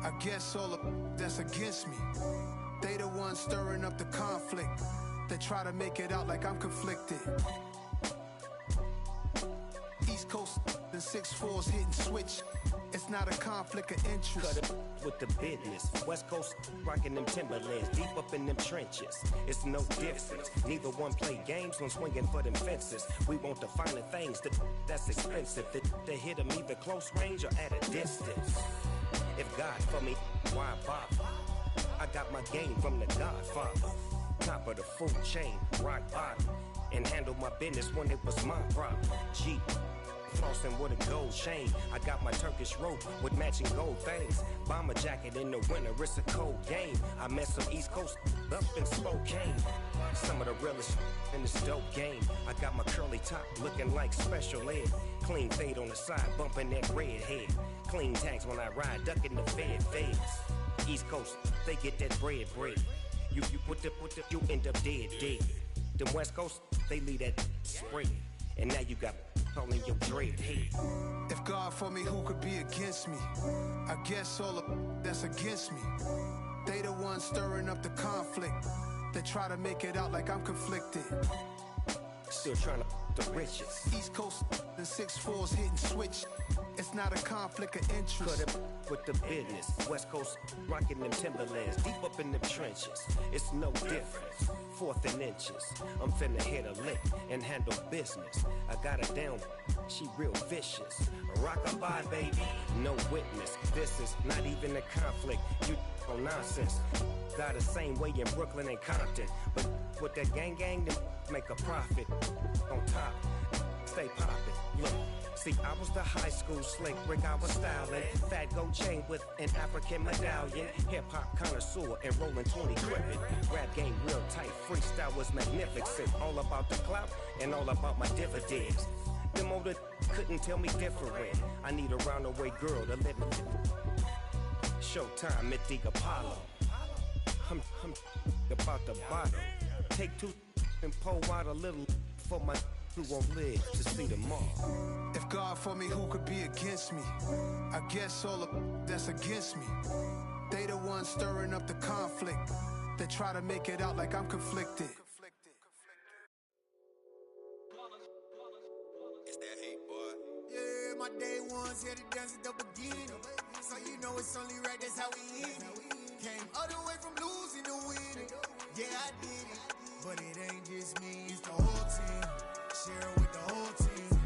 I guess all of that's against me. They the ones stirring up the conflict. They try to make it out like I'm conflicted. East Coast and 6'4's hitting switch. It's not a conflict of interest. Cut it with the business. West Coast rocking them Timberlands, deep up in them trenches. It's no difference. Neither one play games when swinging for them fences. We want the finer things that's expensive. They hit them either close range or at a distance. If God for me, why bother? I got my game from the Godfather. Top of the food chain, rock bottom. And handle my business when it was my problem. G. flossing with a gold chain. I got my Turkish rope with matching gold things. Bomber jacket in the winter, it's a cold game. I met some East Coast up in Spokane. Some of the realest in this dope game. I got my curly top looking like special ed. Clean fade on the side, bumping that red head. Clean tags when I ride, ducking the feds. East Coast, they get that bread. You put the, you end up dead. Them West Coast, they leave that spread. And now you got calling your dread head. If God for me, who could be against me? I guess all of that's against me. They the ones stirring up the conflict. They try to make it out like I'm conflicted. Still trying to the riches. East Coast, the 6'4s hitting switch. It's not a conflict of interest. Cut it with the business. West Coast rocking them Timberlands, deep up in them trenches. It's no difference. 4th and inches. I'm finna hit a lick and handle business. I got her down, she real vicious. Rock-a-bye, baby, no witness. This is not even a conflict. You on nonsense. Got the same way in Brooklyn and Compton. But with that gang, then make a profit. On top, stay poppin'. Look. See, I was the high school slick Rick, I was styling. Fat gold chain with an African medallion. Hip-hop connoisseur and rolling 20 crippin'. Rap game real tight, freestyle was magnificent. All about the clout and all about my dividends. Them older couldn't tell me different. I need a roundaway girl to let me. Showtime at the Apollo. I'm about the bottle. Take 2 and pour out a little for my who won't live to see tomorrow. If God for me, who could be against me? I guess all of that's against me. They the ones stirring up the conflict. They try to make it out like I'm conflicted. It's that hate, boy. Yeah, my day ones here to dance at the beginning. So you know it's only right, that's how we end it. Came all the way from losing to winning. Yeah, I did it. But it ain't just me, it's the whole team. Share with the whole team.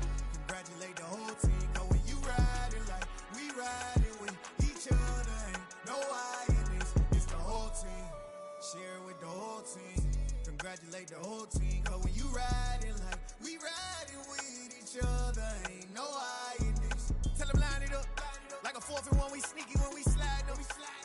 Congratulate the whole team. Cause when you riding like we riding with each other, ain't no I in this. It's the whole team. Share with the whole team. Congratulate the whole team. Cause when you riding like we riding with each other, ain't no I in this. Tell them line it up. Like a 4th and 1, we sneaky when we slide them.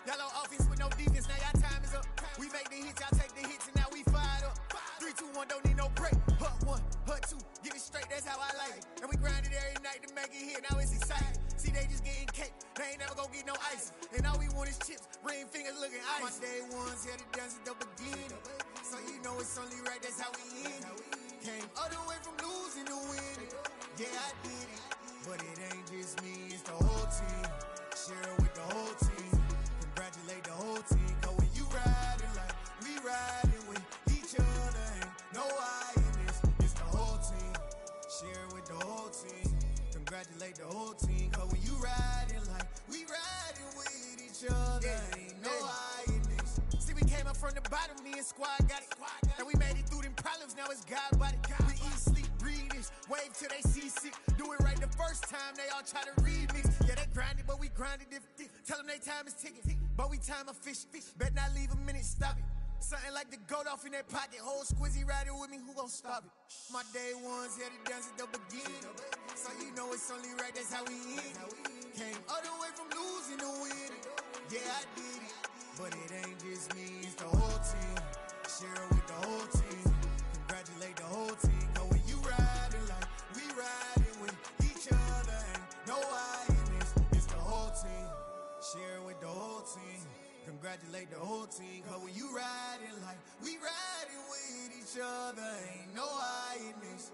Yellow offense with no defense, now y'all time is up. We make the hits, y'all take the hits, and now we fired up. 3, 2, 1, don't need no break. Hut 1, hut 2, get it straight, that's how I like it. And we grind it every night to make it hit, now it's exciting. See, they just getting cake, they ain't never gonna get no ice. And all we want is chips, ring fingers looking ice. My day ones here to dance at the beginning. So you know it's only right, that's how we end it. Came all the way from losing to winning. Yeah, I did it. But it ain't just me, it's the whole team. Share with the whole team. Congratulate the whole team. Cause when you riding like we riding with each other, ain't no I in this. It's the whole team. Share with the whole team. Congratulate the whole team. Cause when you riding like we riding with each other, ain't no I in this. See, we came up from the bottom, me and squad got it. And we made it through them problems, now it's God body. We eat, sleep, breathe this. Wave till they see sick. Do it right the first time, they all try to remix. Yeah, they grinded, but we grinded different. Tell them they time is ticking, but we time efficient. Bet not leave a minute, stop it. Something like the goat off in that pocket. Whole squizzy riding with me, who gon' stop it? My day ones here to dance at the beginning. So you know it's only right, that's how we end it. Came all the way from losing to winning. Yeah, I did it. But it ain't just me, it's the whole team. Share with the whole team. Congratulate the whole team. Cause when you riding like we riding with each other, ain't no I in this. It's the whole team. Share with the whole team. Congratulate the whole team. Cause when you riding like we riding with each other, ain't no I in this.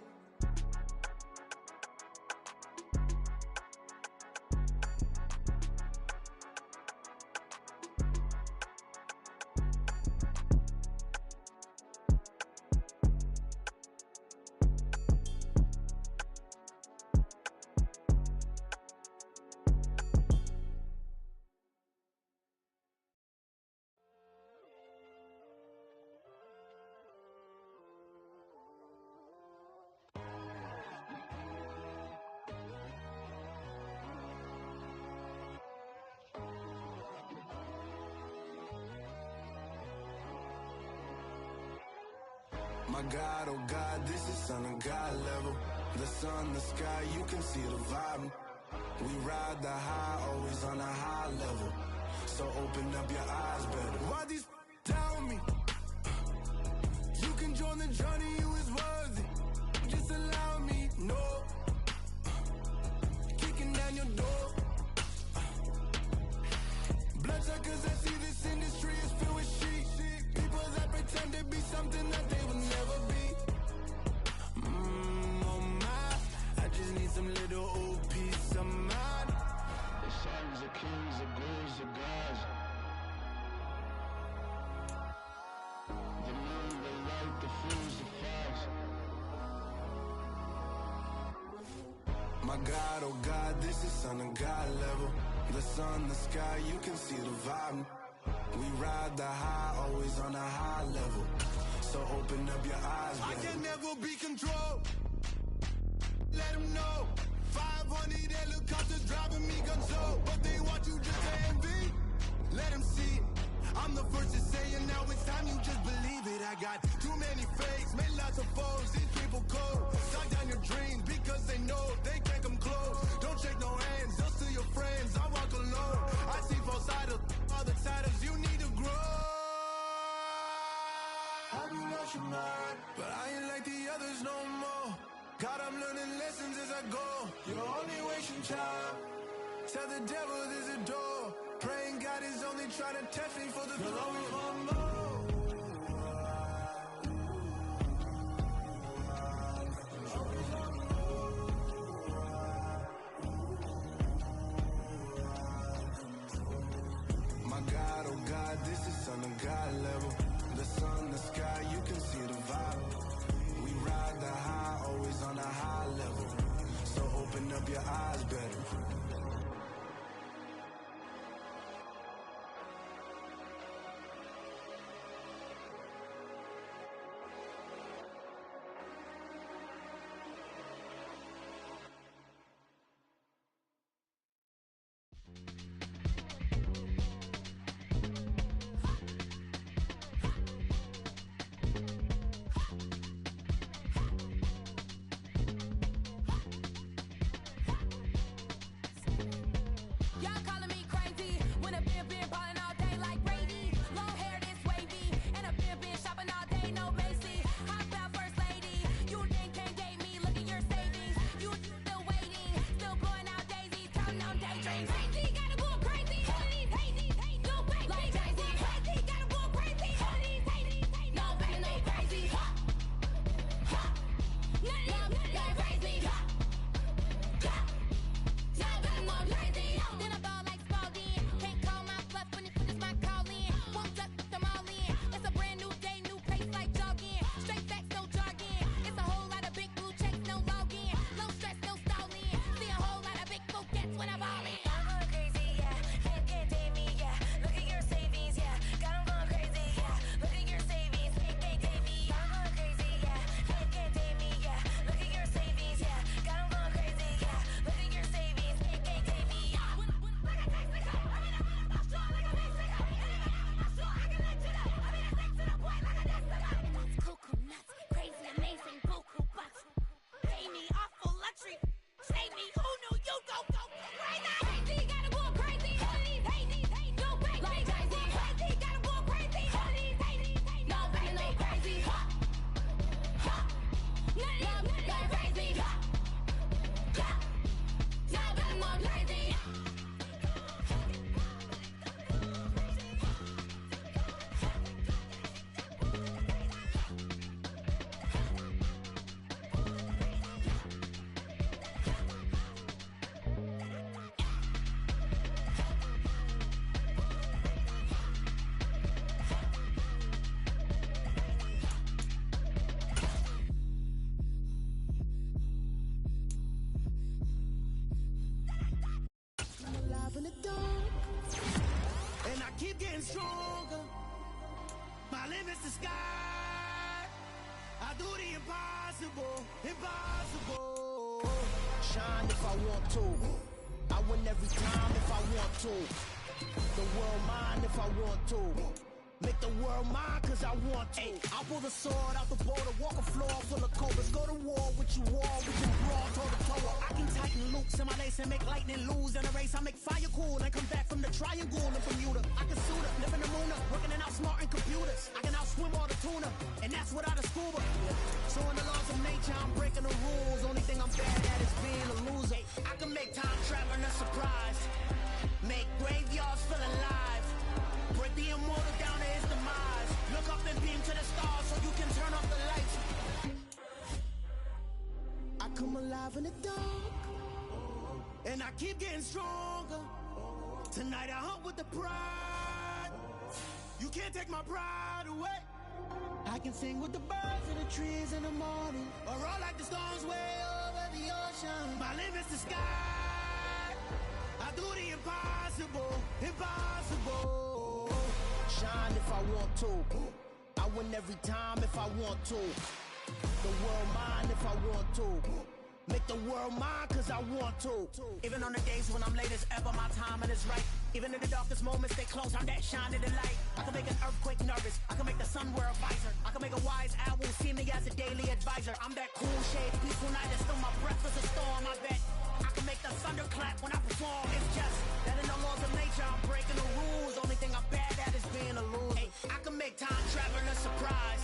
My God, oh God, this is on a God level. The sun, the sky, you can see the vibe. We ride the high, always on a high level. So open up your eyes better. Why these tell me? You can join the journey, you is worthy. Just allow me, no. Kicking down your door. Bloodsuckers, I see this industry is filled with sheep. People that pretend to be something that they will never be. Oh my, I just need some little old peace of mind. The sons of kings, the ghouls, the gods. The moon, the light, the fools, the facts. My God, oh God, this is son of God level. The sun, the sky, you can see the vibe. We ride the high, always on a high level. So open up your eyes, baby. I can never be controlled. Let them know. 500 helicopters driving me gonzo. But they want you just to envy. Let them see it. I'm the first to say it, now it's time you just believe it. I got too many fakes, made lots of foes. These people cold. Knock down your dreams because they know they can't come close. Don't shake no hands, they'll steal your friends. I walk alone. I see both sides, other titles, you need to grow. Have you lost your mind? But I ain't like the others no more. God, I'm learning lessons as I go. You're only wasting time. Tell the devil there's a door. Praying God is only trying to test me for the glory for more. My God, oh God, this is son of God level. The sun, the sky, you can see the vibe. We ride the high, always on a high level. So open up your eyes better. keep getting stronger. My limit's the sky. I do the impossible, impossible. Shine if I want to. I win every time if I want to. The world mine if I want to. Make the world mine cause I want to. I'll pull the sword out the border, walk a floor full of cobras. Go to war with you all, we can brawl toe to toe. I can tighten loops in my lace and make lightning lose in a race. I make fire cool and come back from the triangle in Bermuda. I can suit up, live in the moon, working and outsmarting computers. I can outswim all the tuna, and that's without a scuba. So in the laws of nature, I'm breaking the rules. Only thing I'm bad at is being a loser. I can make time traveling a surprise. Make graveyards feel alive. Break the immortal down to his demise. Look up and beam to the stars so you can turn off the lights. I come alive in the dark, and I keep getting stronger. Tonight I hunt with the pride. You can't take my pride away. I can sing with the birds and the trees in the morning, or roll like the storms way over the ocean. My limit's the sky. I do the impossible, impossible. Shine if I want to. I win every time if I want to. The world mine if I want to. Make the world mine cause I want to. Even on the days when I'm late as ever, my timing is right. Even in the darkest moments, stay close, I'm that shine in the light. I can make an earthquake nervous, I can make the sun wear a visor. I can make a wise owl see me as a daily advisor. I'm that cool shade, peaceful night, and still my breath is a storm, I bet. I can make the thunder clap when I perform. It's just that in the laws of nature, I'm breaking the rules. Only thing I'm bad at is being a loser. Hey, I can make time travel a surprise.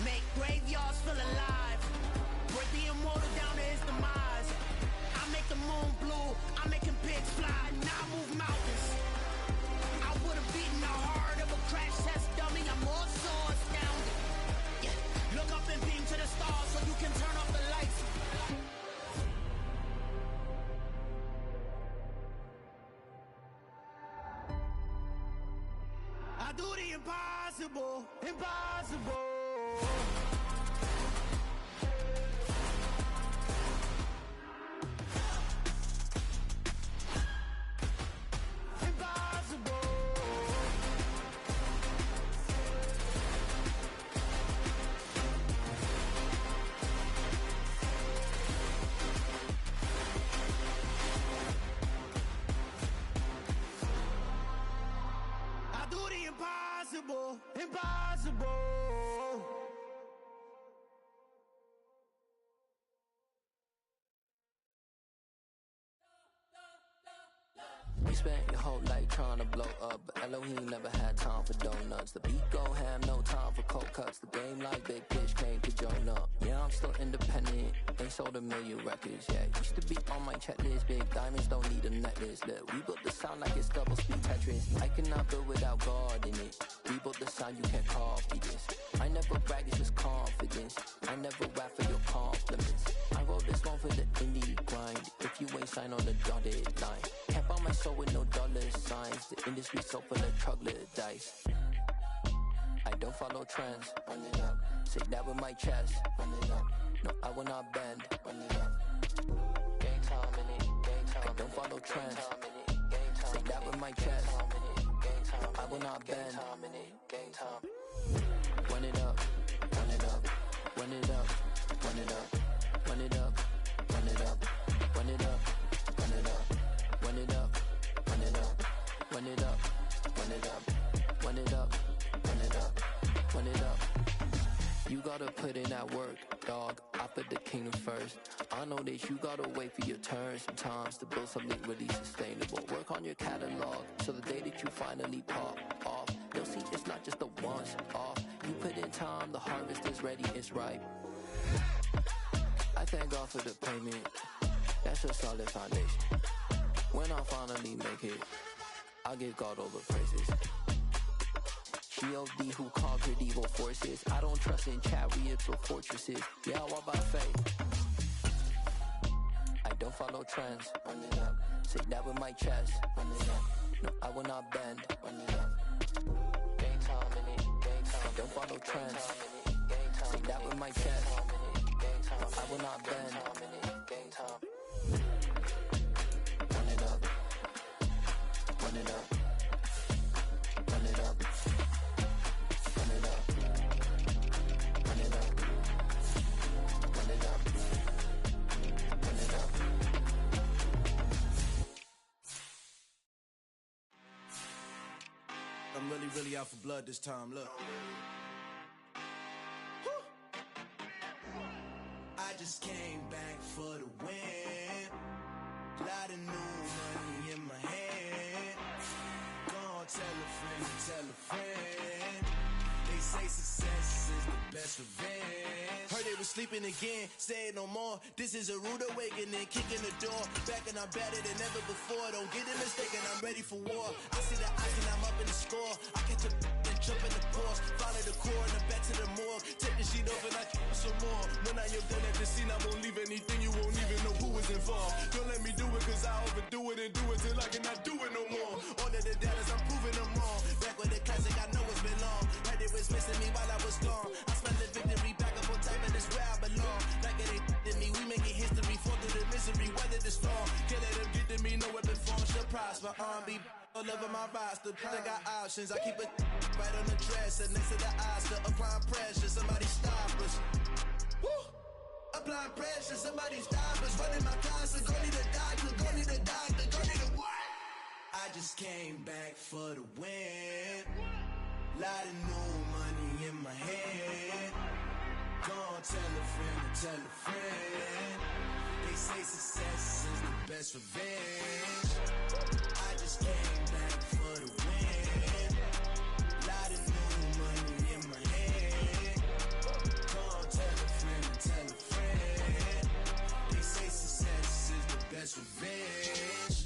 Make graveyards feel alive. Break the immortal down to his demise. I make the moon blue, I'm making pigs fly. Now I move mountains. I would've beaten the heart of a crash test dummy. I'm more so astounded. Yeah. Look up and beam to the stars so you can turn off the lights. I do the impossible, impossible. Impossible, impossible. You spent your whole life trying to blow up, but Elohim never had time for donuts. The beat go ham, no time for cold cuts. The game like Big Fish came to join up. Yeah, I'm still independent, ain't sold a million records yet. Used to be on my checklist, big diamonds don't need a necklace. Look, we built the sound like it's double speed Tetris. I cannot build without God in it. We built the sound, you can't copy this. I never brag, it's just confidence. I never rap for your compliments. I wrote this one for the indie grind. If you ain't signed on the dotted line, can't buy my soul with no dollar signs. The industry so full of troglodytes. I don't follow trends. Run it up. Say that with my chest. Run it up. No, I will not bend. Run it up. Gang time in it. Gang time. I don't follow trends. Say that with my chest. I will not bend. Gang time. Run it up. Run it up. Run it up. Run it up. Run it up. Run it up. Run it up. Run it up. Run it up. Run it up. Run it up. Run it up. Run it up. Run it up. Run it up. You gotta put in that work, dog. I put the kingdom first. I know that you gotta wait for your turn sometimes to build something really sustainable. Work on your catalog, so the day that you finally pop off, you'll see it's not just a once off. You put in time, the harvest is ready, it's ripe. I thank God for the payment. That's a solid foundation. When I finally make it, I'll give God all the praises. G.O.D. who conquered evil forces. I don't trust in chariots or fortresses. Yeah, I walk by faith. I don't follow trends. Run it up. Say that with my chest. Run it up. No, I will not bend. Run it up. Gang time in it. Gang time. I don't follow trends. Say that with my chest. I will not bend. Gang time. Run it up. Run it up. Run it up. Run it up. Run it up. Run it up. Run it up. The I'm really out for blood this time, look. I just came back for the win. Lot of new money in my hand. Gonna tell a friend. They say success is the best revenge. Heard they was sleeping again, say it no more. This is a rude awakening, kicking the door. Back and I'm better than ever before. Don't get it mistaken, I'm ready for war. I see the ice and I'm up in the score. I catch a and jump in the course. Follow the core and then back to the morgue. Take the sheet off and I keep some more. When I am done at the scene, I won't leave anything. You won't even know who is involved. Don't let me do it cause I overdo it and do it till I cannot do it no more. All of the doubters, I'm proving them wrong. Back with the classic, I know it's been long. Heard it was missing me while I was gone. I smell the victory back up on time and it's where I belong. Like it ain't to me, we making history. Fall through the misery, weather the storm. Can't let them get to me, no weapon form should prosper. R&B all over my roster. I got options, I keep it right on the dresser. Next to the Oscar, applying pressure, somebody stop us. Woo! Applying pressure, somebody stop us. Running my concert, go need a doctor, go need a what? I just came back for the win. Lot of new money in my hand. Gonna tell a friend. They say success is the best revenge. I just came back for the win. Lot of new money in my hand. Gonna tell a friend. They say success is the best revenge.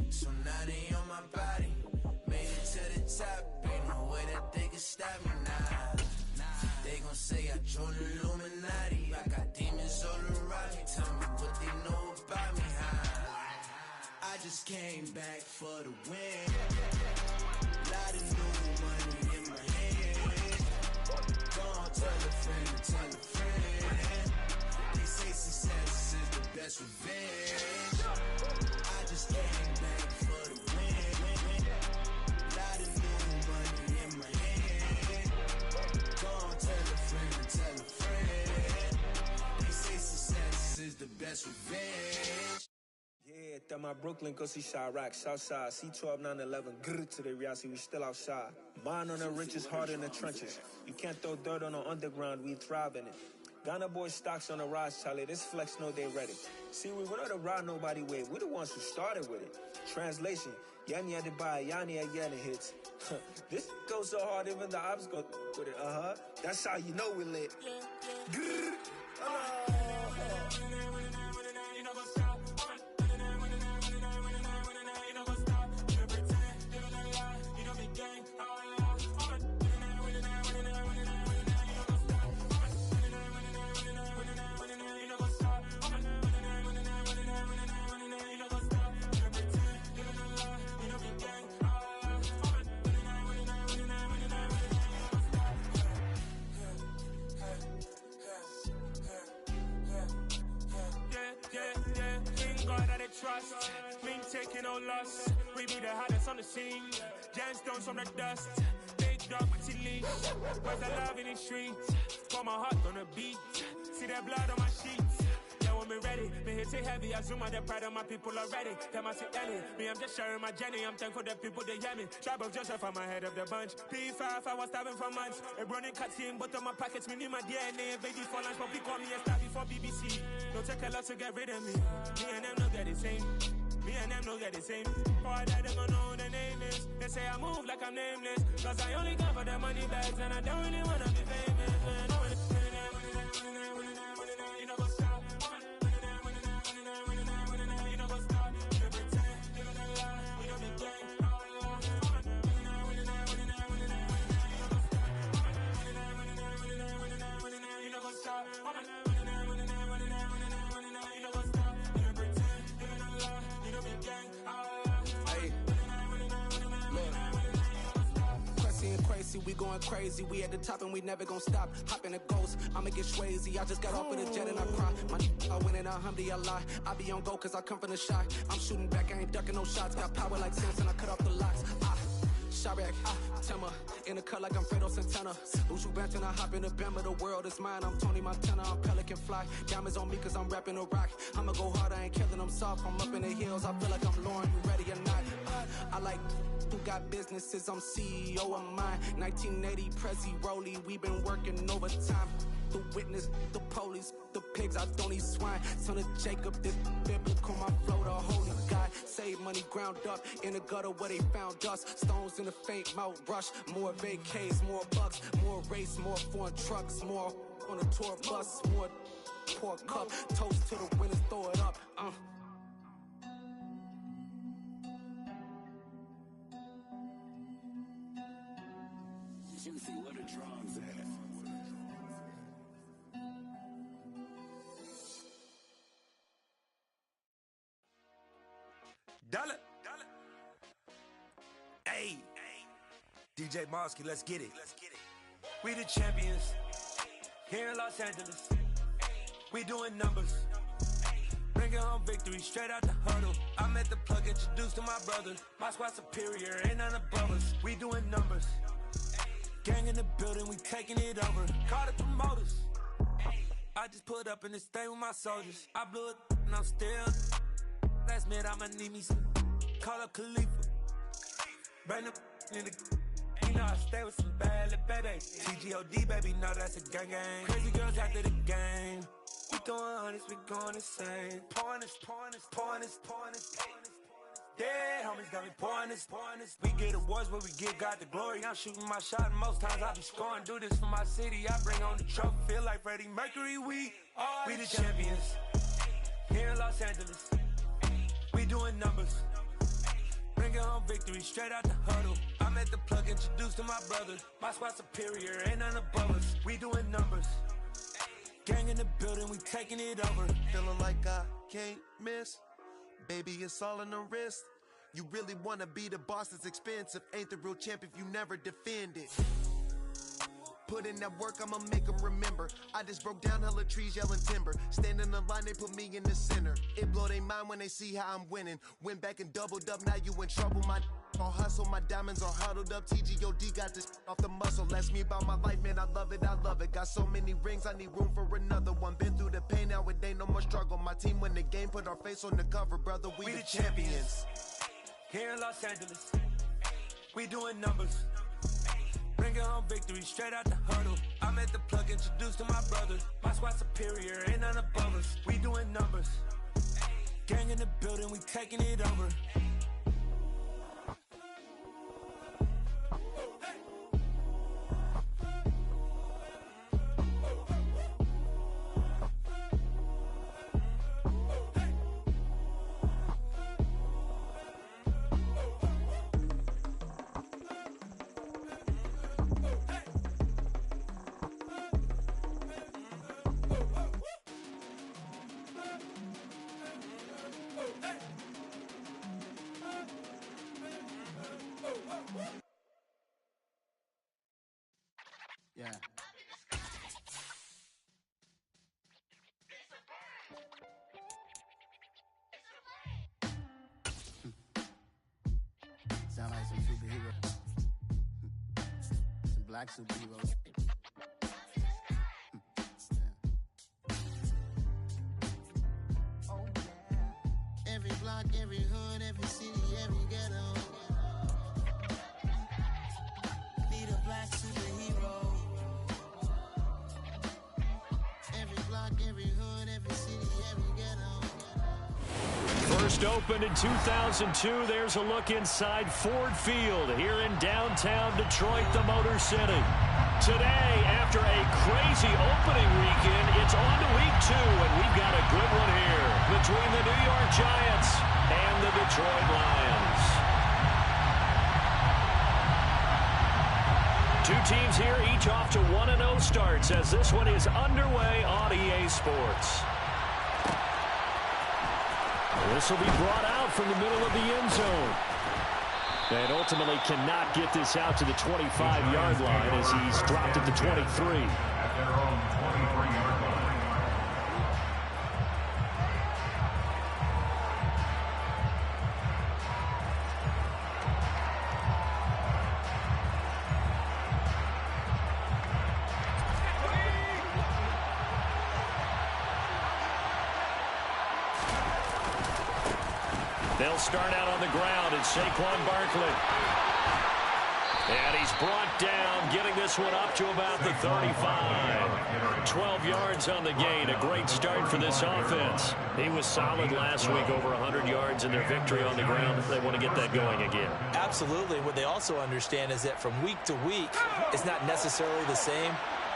So now they on my body. Made it to the top. Ain't no way that they can stop me now. They gon' say I joined the Illuminati. I got demons all around me. Tell me what they know about me, huh? I just came back for the win. Lot of new money in my hand. Gonna tell a friend. They say success is the best revenge. I just came back for the win. Lot of new money in my hand. Gonna tell a friend. They say success is the best revenge. Yeah, that my Brooklyn, go see Chirac, Southside, C12, 911, grrr to the reality, we still outside. Mine on the richest, heart in the trenches. You can't throw dirt on the underground, we thrive in it. Ghana boys stocks on the rise, Charlie, this flex know they ready. See, we were not to ride nobody with, we the ones who started with it. Translation, Yani had to buy, Yani again it hits. This goes so hard, even the ops go with it, That's how you know we lit. Grrr, trust, been taking no loss. We be the hottest on the scene. Gemstones from the dust. Big dog with your leash. Where's the love in the streets? Pour my heart on the beat. See that blood on my sheets. Yeah, when me ready, me hit it heavy. I zoom out the pride of my people already. Them I see Ellie. Me, I'm just sharing my journey. I'm thankful that people they hear me. Tribe of Joseph, I'm ahead of the bunch. P5, I was starving for months. A running cuts in, but on my pockets, me need my DNA. Baby for lunch, but we call me a star before BBC. Don't take a lot to get rid of me. Me and them no get the same. Me and them no get the same. Boy, that they gon' know who the name is. They say I move like I'm nameless. Cause I only come for the money bags and I don't really wanna be famous. You know what's up? You know what's up? You pretend, you don't lie, you don't be gang. You know what's up? Crazy, we going crazy. We at the top and we never gonna stop. Hop in a ghost, I'ma get swayzy. I just got off with a jet and I cry. My I win in alhamdulillah. I be on go cause I come from the shot. I'm shooting back, I ain't ducking no shots. Got power like Samson, I cut off the locks. Chirac, Timmer, in the cut like I'm Fredo Santana. Uju Banton, I hop in the Bama, the world is mine. I'm Tony Montana, I'm Pelican Fly. Diamonds on me cause I'm rapping a rock. I'ma go hard, I ain't killing them soft. I'm up in the hills, I feel like I'm Lauren, you ready or not? I like who got businesses, I'm CEO of mine. 1980 Prezi Rollie, we been working overtime. The witness, the police, the pigs, I don't eat swine. Son of Jacob, this biblical, my flow, the holy God. Save money ground up in the gutter where they found us. Stones in the faint mouth rush. More vacays, more bucks, more race, more foreign trucks, more on a tour bus, more pour cup. Toast to the winners, throw it up. Juicy, where the drums at? Dollar. Hey, DJ Mosky, let's get it. We the champions here in Los Angeles. We doing numbers. Bringing home victory straight out the huddle. I'm at the plug, introduced to my brother. My squad superior, ain't none above us. We doing numbers. Gang in the building, we taking it over. Call the promoters. I just put up in this thing with my soldiers. I blew it and I'm still. Last minute, I'ma need me some. Call up Khalifa. Bring them in the. You know I stay with some bad little baby. TGOD, baby, no, that's a gang gang. Crazy girls after the game. We throwing hundreds, we going insane. Pouring this. Dead homies got me pouring this. We get awards, but we give God the glory. I'm shooting my shot, and most times I be scoring. Do this for my city, I bring on the trophy. Feel like Freddie Mercury, we the champions. Here in Los Angeles, we doing numbers. Bringing home victory straight out the huddle. I'm at the plug, introduced to my brother. My squad superior, ain't none above us. We doing numbers. Gang in the building, we taking it over. Feeling like I can't miss. Baby, it's all in the wrist. You really wanna be the boss, it's expensive. Ain't the real champ if you never defend it. Put in that work, I'ma make them remember. I just broke down hella trees, yelling timber. Stand in the line, they put me in the center. It blow their mind when they see how I'm winning. Went back and doubled up, now you in trouble. My all hustle, my diamonds are huddled up. TGOD got this off the muscle. Ask me about my life, man, I love it. Got so many rings, I need room for another one. Been through the pain, now it ain't no more struggle. My team win the game, put our face on the cover, brother. We the champions. Here in Los Angeles, we doing numbers. Bringing home victory straight out the huddle. I'm at the plug, introduced to my brother. My squad superior, ain't none above us. We doing numbers. Gang in the building, we taking it over. Yeah. Sound like some superheroes. Some black superheroes. Oh, yeah. Every block, every hood, every city, every ghetto. Need a black superhero. Every hood, every city, every ghetto. First opened in 2002, there's a look inside Ford Field here in downtown Detroit, the Motor City. Today, after a crazy opening weekend, it's on to week 2, and we've got a good one here between the New York Giants and the Detroit Lions. Two teams here, each off to 1-0 starts as this one is underway on EA Sports. This will be brought out from the middle of the end zone. And ultimately cannot get this out to the 25-yard line as he's dropped at the 23. At their own 23-yard line. They'll start out on the ground. It's Saquon Barkley. And he's brought down, getting this one up to about the 35. 12 yards on the gain. A great start for this offense. He was solid last week, over 100 yards in their victory on the ground. They want to get that going again. Absolutely. What they also understand is that from week to week, it's not necessarily the same,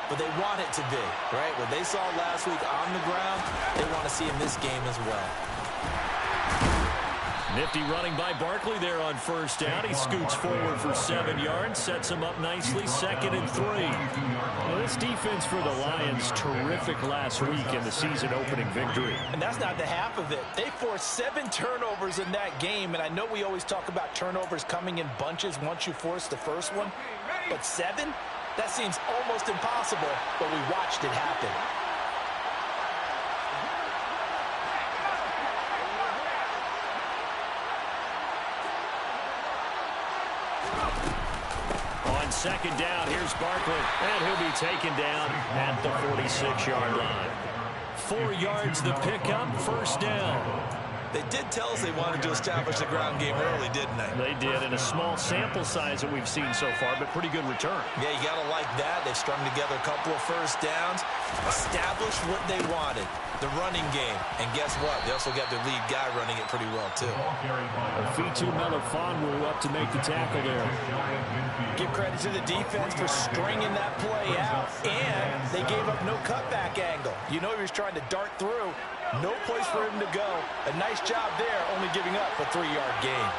but they want it to be, right? What they saw last week on the ground, they want to see in this game as well. Nifty running by Barkley there on first down. He scoots forward for 7 yards, sets him up nicely, 2nd and 3. Well, this defense for the Lions, terrific last week in the season-opening victory. And that's not the half of it. They forced 7 turnovers in that game, and I know we always talk about turnovers coming in bunches once you force the first one, but 7? That seems almost impossible, but we watched it happen. On second down, here's Barkley, and he'll be taken down at the 46-yard line. 4 yards the pickup, first down. They did tell us they wanted to establish the ground game early, didn't they? They did, in a small sample size that we've seen so far, but pretty good return. Yeah, you got to like that. They've strung together a couple of first downs, established what they wanted, the running game. And guess what? They also got their lead guy running it pretty well, too. Fitu Melifonwu up to make the tackle there. Give credit to the defense for stringing that play out, and they gave up no cutback angle. You know he was trying to dart through. No place for him to go. A nice job there, only giving up a 3-yard gain.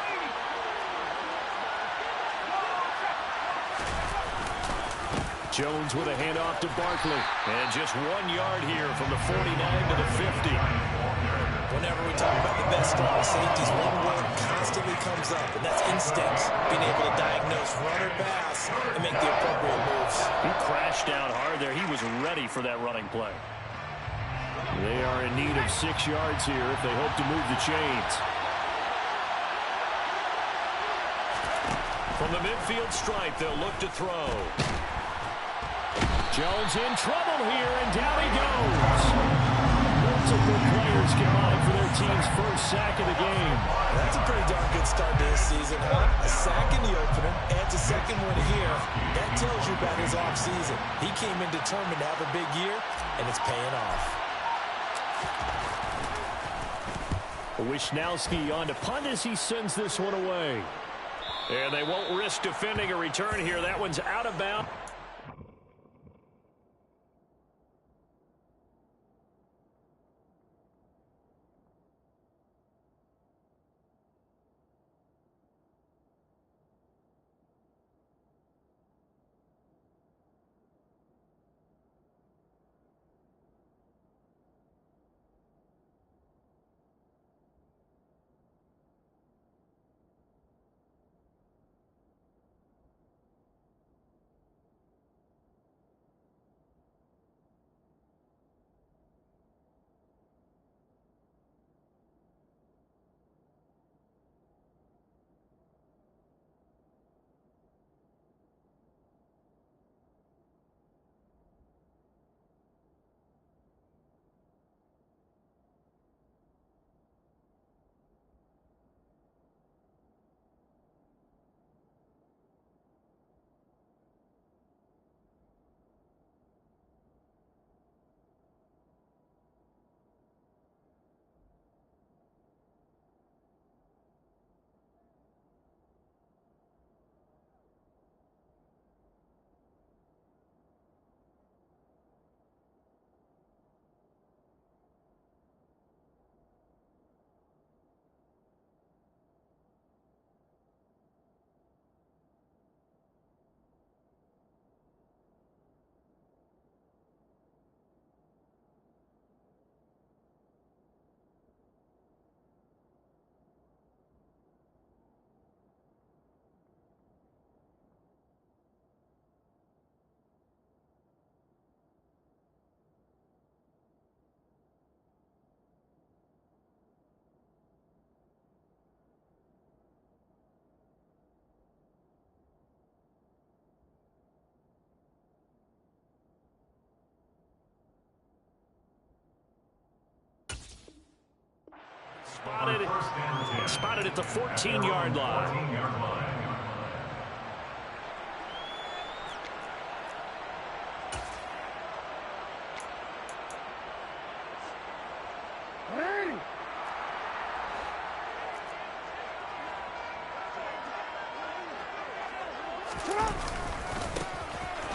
Jones with a handoff to Barkley. And just 1 yard here from the 49 to the 50. Whenever we talk about the best strong safeties, one word constantly comes up, and that's instincts. Being able to diagnose run or pass and make the appropriate moves. He crashed down hard there. He was ready for that running play. They are in need of 6 yards here if they hope to move the chains. From the midfield stripe, they'll look to throw. Jones in trouble here, and down he goes. Multiple players combined for their team's first sack of the game. That's a pretty darn good start to this season, huh? A sack in the opener, adds a second one here. That tells you about his offseason. He came in determined to have a big year, and it's paying off. Wisnowski on to punt as he sends this one away. And they won't risk defending a return here. That one's out of bounds. Spotted at the 14-yard line.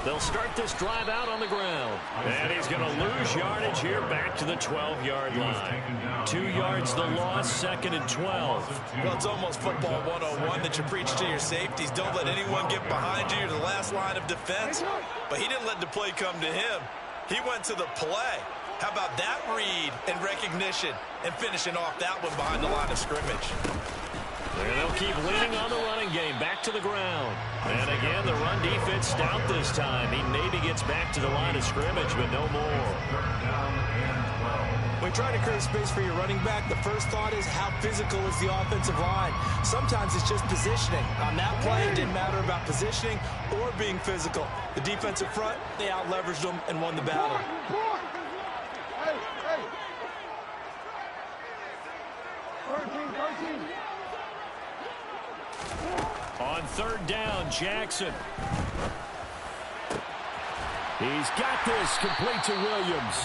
They'll start this drive out on the ground. And he's going to lose yardage here back to the 12-yard line. 2 yards the loss, 2nd and 12. Well, it's almost football 101 that you preach to your safeties. Don't let anyone get behind you. You're the last line of defense. But he didn't let the play come to him. He went to the play. How about that read and recognition and finishing off that one behind the line of scrimmage? And they'll keep leaning on the running game. Back to the ground. And again, the run defense stout this time. He maybe gets back to the line of scrimmage, but no more. When trying to create space for your running back, the first thought is how physical is the offensive line. Sometimes it's just positioning. On that play, it didn't matter about positioning or being physical. The defensive front, they out-leveraged them and won the battle. On 3rd down, Jackson. He's got this complete to Williams.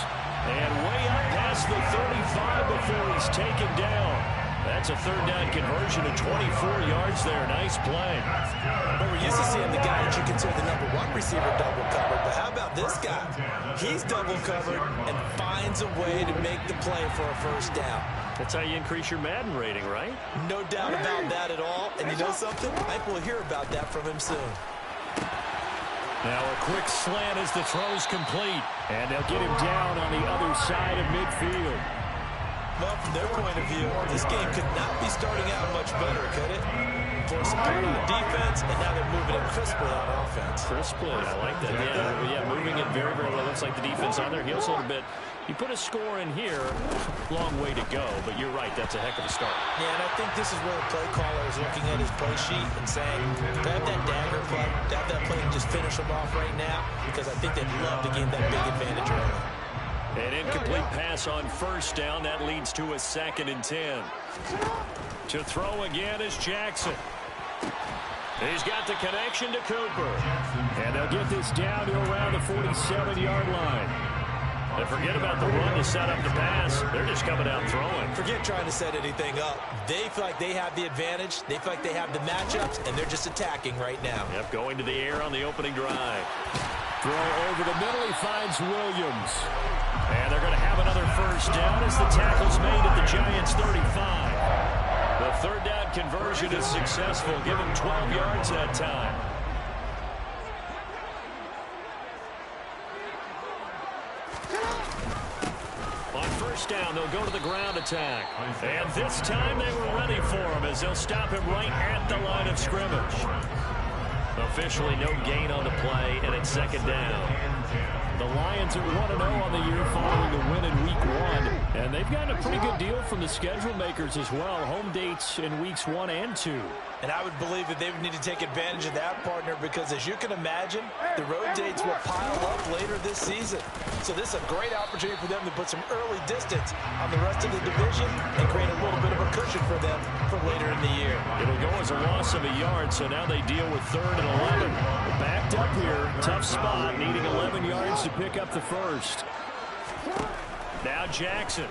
And way up past the 35 before he's taken down. That's a 3rd down conversion of 24 yards there. Nice play. Well, we're used to seeing the guy that you consider the #1 receiver double covered. But how about this guy? He's double covered and finds a way to make the play for a 1st down. That's how you increase your Madden rating, right? No doubt about that at all. And you know something? I think we'll hear about that from him soon. Now a quick slant as the throw's complete. And they'll get him down on the other side of midfield. Well, from their point of view, this game could not be starting out much better, could it? For some punt on defense, and now they're moving it crisply on offense. Crisply, I like that. Yeah, moving it very, very well. Looks like the defense on their heels a little bit. You put a score in here, long way to go, but you're right, that's a heck of a start. Yeah, and I think this is where the play caller is looking at his play sheet and saying, to have that dagger play, to have that play and just finish them off right now, because I think they'd love to gain that big advantage early. An incomplete pass on 1st down. That leads to a 2nd and 10. To throw again is Jackson. He's got the connection to Cooper. And they'll get this down to around the 47-yard line. And forget about the run to set up the pass. They're just coming out throwing. Forget trying to set anything up. They feel like they have the advantage. They feel like they have the matchups, and they're just attacking right now. Yep, going to the air on the opening drive. Throw over the middle. He finds Williams. And they're going to have another 1st down as the tackle's made at the Giants' 35. The 3rd down conversion is successful. Give him 12 yards that time. On 1st down, they'll go to the ground attack. And this time they were ready for him as they'll stop him right at the line of scrimmage. Officially no gain on the play, and it's 2nd down. The Lions are 1-0 on the year following the win in Week 1. And they've gotten a pretty good deal from the schedule makers as well. Home dates in Weeks 1 and 2. And I would believe that they would need to take advantage of that, partner, because as you can imagine, the road dates will pile up later this season. So this is a great opportunity for them to put some early distance on the rest of the division and create a little bit of a cushion for them for later in the year. It'll go as a loss of a yard, so now they deal with 3rd and 11. Backed up here, tough spot, needing 11 yards to pick up the 1st. Now Jackson.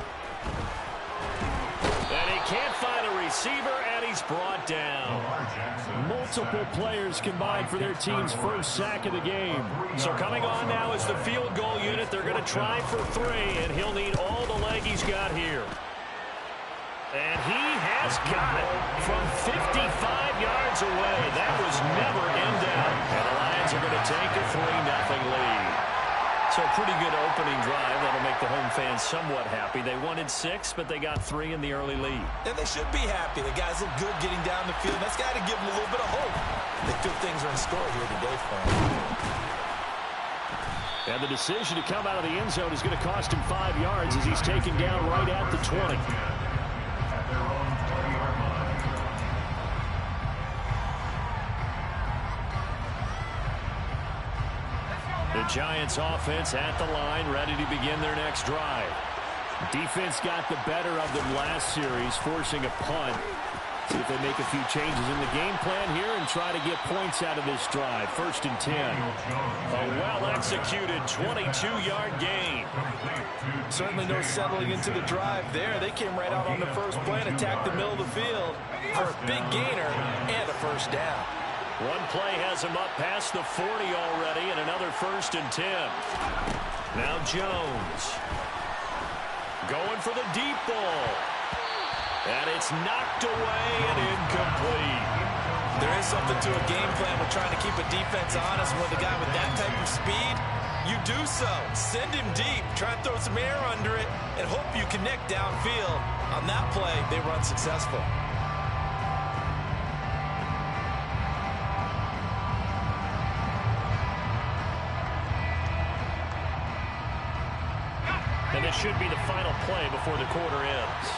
And he can't find a receiver, and he's brought down. Multiple players combined for their team's 1st sack of the game. So coming on now is the field goal unit. They're going to try for 3, and he'll need all the leg he's got here. And he has got it from 55 yards away. That was never in doubt. And the Lions are going to take a 3-0 lead. So a pretty good opening drive. That'll make the home fans somewhat happy. They wanted 6, but they got 3 in the early lead. And they should be happy. The guys look good getting down the field. That's got to give them a little bit of hope. They feel things are in score here today for them. And the decision to come out of the end zone is going to cost him 5 yards as he's taken down right at the 20. The Giants offense at the line, ready to begin their next drive. Defense got the better of them last series, forcing a punt. See if they make a few changes in the game plan here and try to get points out of this drive. 1st and 10. A well-executed 22-yard gain. Certainly no settling into the drive there. They came right out on the first play and attacked the middle of the field for a big gainer and a first down. One play has him up past the 40 already, and another 1st and 10. Now Jones. Going for the deep ball. And it's knocked away and incomplete. There is something to a game plan with trying to keep a defense honest. With a guy with that type of speed, you do so. Send him deep. Try and throw some air under it and hope you connect downfield. On that play, they run successful. And this should be the final play before the quarter ends.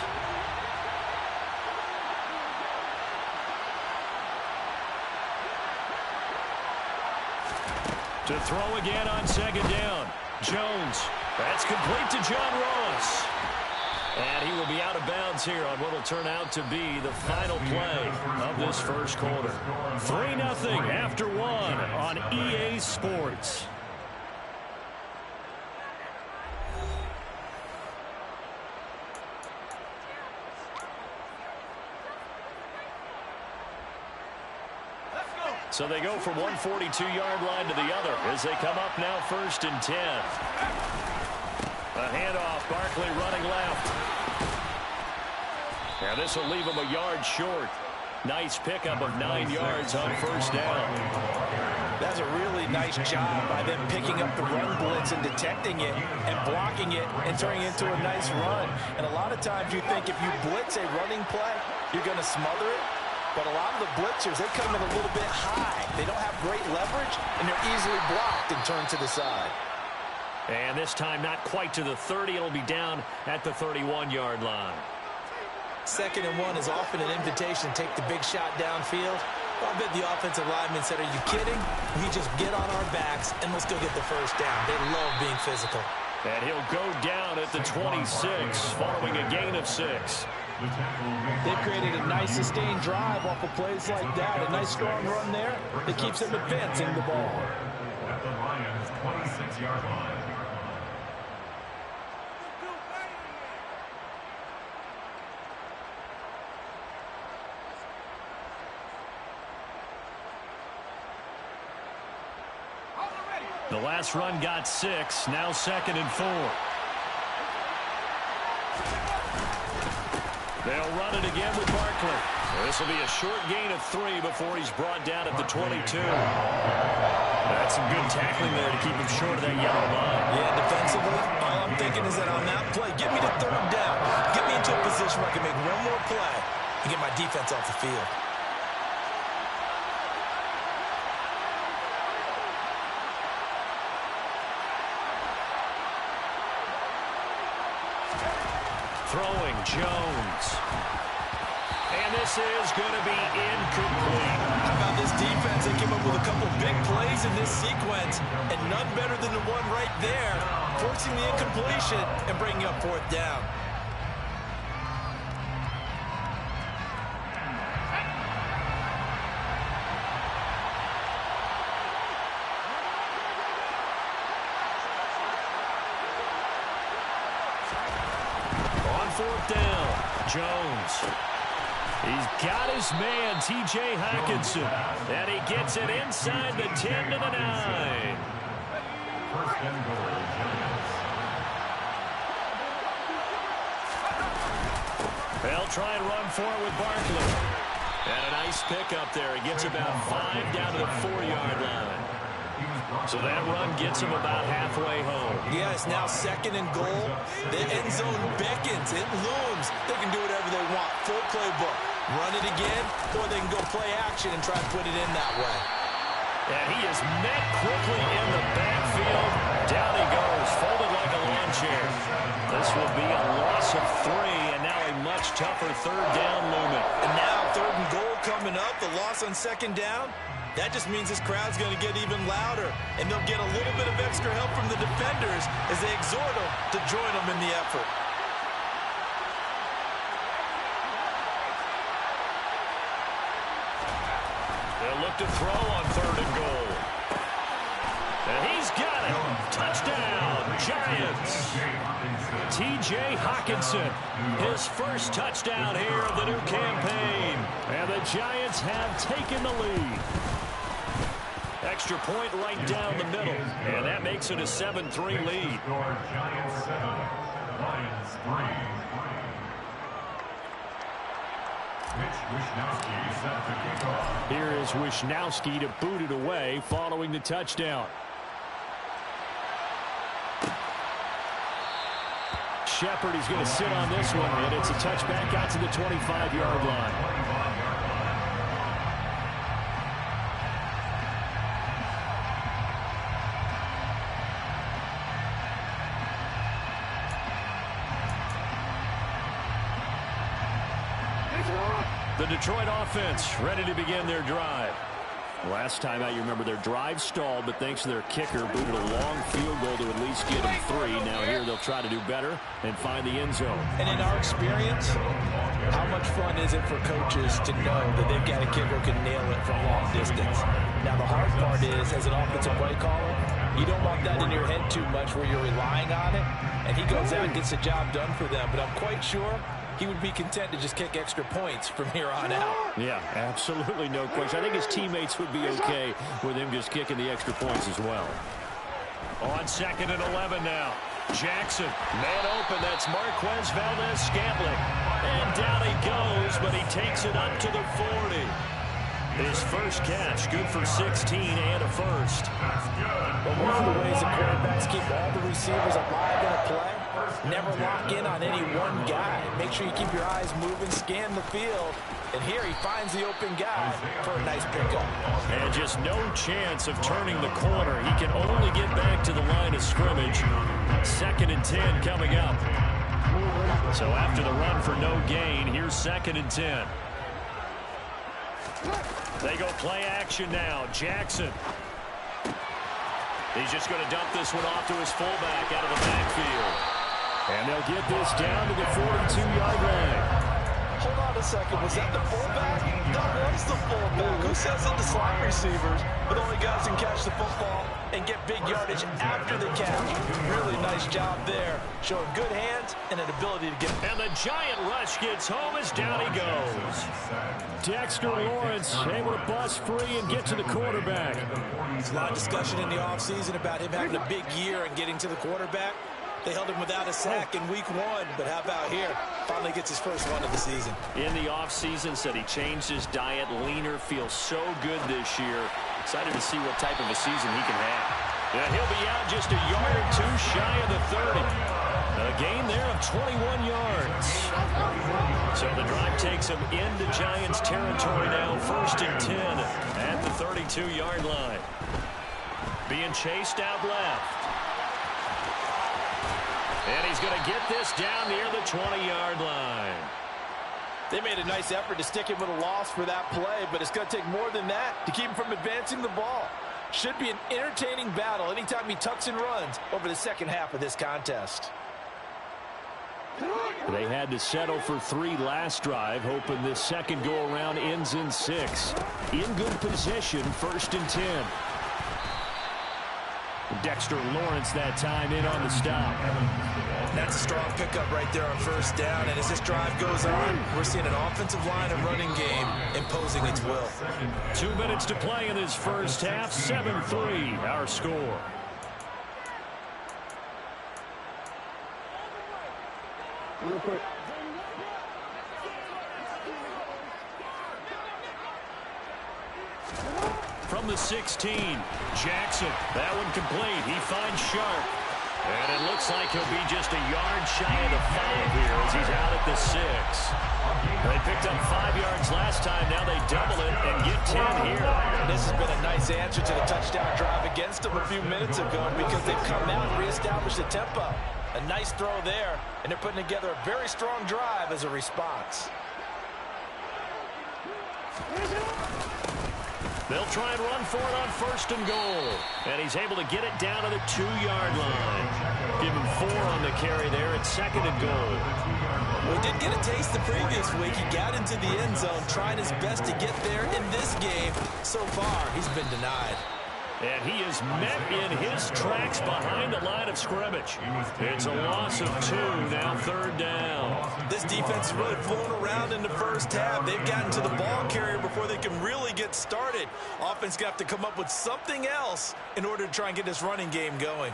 To throw again on 2nd down. Jones. That's complete to John Ross. And he will be out of bounds here on what will turn out to be the final play of this first quarter. 3-0 after 1 on EA Sports. So they go from one 42-yard line to the other as they come up now 1st and 10. A handoff, Barkley running left. Now this will leave him a yard short. Nice pickup of 9 yards on 1st down. That's a really nice job by them picking up the run blitz and detecting it and blocking it and turning it into a nice run. And a lot of times you think if you blitz a running play, you're going to smother it. But a lot of the blitzers, they come in a little bit high. They don't have great leverage, and they're easily blocked and turned to the side. And this time not quite to the 30. It'll be down at the 31-yard line. 2nd and 1 is often an invitation to take the big shot downfield. I bet the offensive lineman said, are you kidding? We just get on our backs, and let's go get the first down. They love being physical. And he'll go down at the 26 following a gain of 6. They've created a nice sustained drive off of plays like that. A nice strong run there that keeps them advancing the ball. At the Lions' 26-yard line. The last run got 6. Now 2nd and 4. They'll run it again with Barkley. This will be a short gain of 3 before he's brought down at the 22. That's some good tackling there to keep him short of that yellow line. Yeah, defensively, all I'm thinking is that on that play, get me to 3rd down. Get me into a position where I can make one more play and get my defense off the field. Throwing Jones. And this is going to be incomplete. How about this defense? They came up with a couple big plays in this sequence, and none better than the one right there, forcing the incompletion and bringing up 4th down. On 4th down, Jones. He's got his man, T.J. Hockenson, and he gets it inside the 10 to the 9. 1st and goal, Giants. They'll try and run forward with Barkley. And a nice pickup there. He gets about 5 down to the 4-yard line. So that run gets him about halfway home. Yeah, it's now 2nd and goal. The end zone beckons. It looms. They can do whatever they want. Full playbook. Run it again, or they can go play action and try to put it in that way. And he is met quickly in the backfield. Down he goes, folded like a lawn chair. This will be a loss of 3, and now a much tougher 3rd down looming. And now 3rd and goal coming up. The loss on 2nd down. That just means this crowd's going to get even louder, and they'll get a little bit of extra help from the defenders as they exhort them to join them in the effort. back to throw on 3rd and goal. And he's got it. Touchdown, Giants. T.J. Hawkinson, his first touchdown here of the new campaign. And the Giants have taken the lead. Extra point right down the middle. And that makes it a 7-3 lead. Giants 7, Lions 3. Wishnowski set to kick off. Here is Wishnowski to boot it away following the touchdown. Shepard is going to sit on this one, and it's a touchback out to the 25-yard line. The Detroit offense ready to begin their drive. Last time out, you remember their drive stalled, but thanks to their kicker, booted a long field goal to at least get them 3. Now here they'll try to do better and find the end zone. And in our experience, how much fun is it for coaches to know that they've got a kicker who can nail it from long distance? Now the hard part is, as an offensive play caller, you don't want that in your head too much where you're relying on it, and he goes out and gets the job done for them. But I'm quite sure he would be content to just kick extra points from here on out. Yeah, absolutely no question. I think his teammates would be okay with him just kicking the extra points as well. On 2nd and 11 now. Jackson, man open. That's Marquez Valdez-Scantling. And down he goes, but he takes it up to the 40. His first catch, good for 16 and a first. But one of the ways the quarterbacks keep all the receivers alive in a play, never lock in on any one guy. Make sure you keep your eyes moving, scan the field. And here he finds the open guy for a nice pickup. And just no chance of turning the corner. He can only get back to the line of scrimmage. 2nd and 10 coming up. So after the run for no gain, here's 2nd and 10. They go play action now. Jackson. He's just going to dump this one off to his fullback out of the backfield. And they'll get this down to the 42-yard line. Hold on a second. Was that the fullback? That was the fullback. Who says it to slot receivers? But only guys can catch the football and get big yardage after the catch. Really nice job there. Showing good hands and an ability to get. And the giant rush gets home as down he goes. Dexter Lawrence able to bust free and get to the quarterback. There's a lot of discussion in the offseason about him having a big year and getting to the quarterback. They held him without a sack in week 1, but how about here? Finally gets his first one of the season. In the offseason, said he changed his diet, leaner, feels so good this year. Excited to see what type of a season he can have. And he'll be out just a yard or 2 shy of the 30. A gain there of 21 yards. So the drive takes him into Giants territory now. 1st and 10 at the 32-yard line. Being chased out left. And he's going to get this down near the 20-yard line. They made a nice effort to stick him with a loss for that play, but it's going to take more than that to keep him from advancing the ball. Should be an entertaining battle anytime he tucks and runs over the second half of this contest. They had to settle for 3 last drive, hoping this second go-around ends in 6. In good position, 1st and 10. Dexter Lawrence that time in on the stop. That's a strong pickup right there on 1st down. And as this drive goes on, we're seeing an offensive line and running game imposing its will. 2 minutes to play in this first half. 7-3 our score. From the 16, Jackson. That one complete. He finds Sharp. And it looks like he'll be just a yard shy of the 5 here as he's out at the 6. They picked up 5 yards last time. Now they double it and get 10 here. This has been a nice answer to the touchdown drive against them a few minutes ago because they've come out and reestablished the tempo. A nice throw there, and they're putting together a very strong drive as a response. They'll try and run for it on 1st and goal. And he's able to get it down to the 2-yard line. Give him 4 on the carry there at 2nd and goal. Well, he did get a taste the previous week. He got into the end zone, trying his best to get there in this game. So far, he's been denied. And he is met in his tracks behind the line of scrimmage. It's a loss of 2, now 3rd down. This defense is really flown around in the first half. They've gotten to the ball carrier before they can really get started. Offense got to come up with something else in order to try and get this running game going.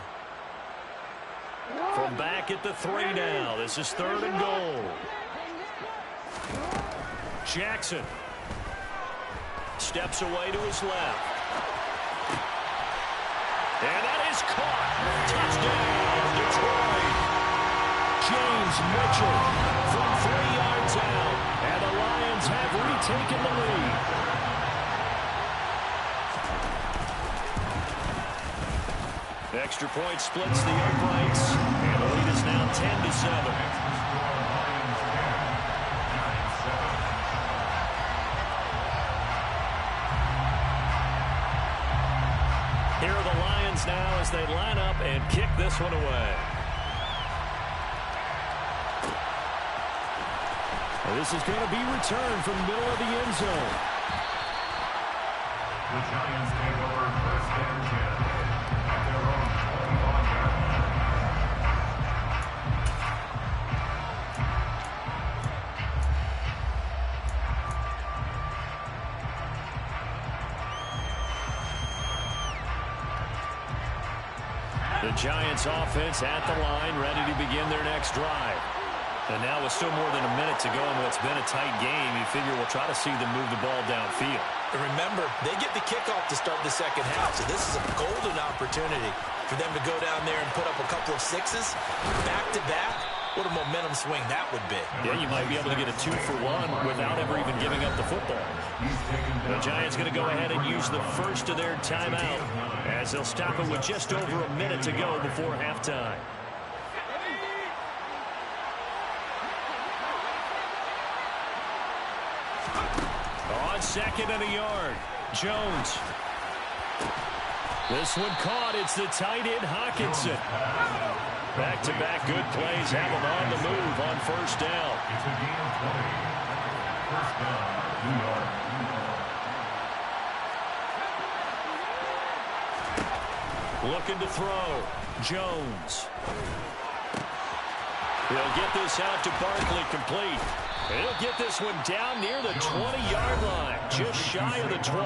From back at the 3 now. This is 3rd and goal. Jackson steps away to his left. And that is caught. Touchdown, Detroit. James Mitchell from 3 yards out. And the Lions have retaken the lead. Extra point splits the uprights. And the lead is now 10-7. Here are the Lions now as they line up and kick this one away. Well, this is going to be returned from the middle of the end zone. The Giants take over 1st and 10 at their own 21-yard line. The Giants offense at the line, ready to begin their next drive. And now with still more than a minute to go in what's been a tight game, you figure we'll try to see them move the ball downfield. And remember, they get the kickoff to start the second half, so this is a golden opportunity for them to go down there and put up a couple of sixes back-to-back. What a momentum swing that would be. Yeah, you might be able to get a 2-for-1 without ever even giving up the football. The Giants going to go ahead and use the first of their timeout as they'll stop it with just over a minute to go before halftime. On 2nd and a yard, Jones. This one caught. It's the tight end, Hawkinson. Back-to-back good plays have him on the move on 1st down. It's a gain of 20. 1st down, New York. Looking to throw. Jones. He'll get this out to Barkley, complete. He'll get this one down near the 20-yard line, just shy of the 20.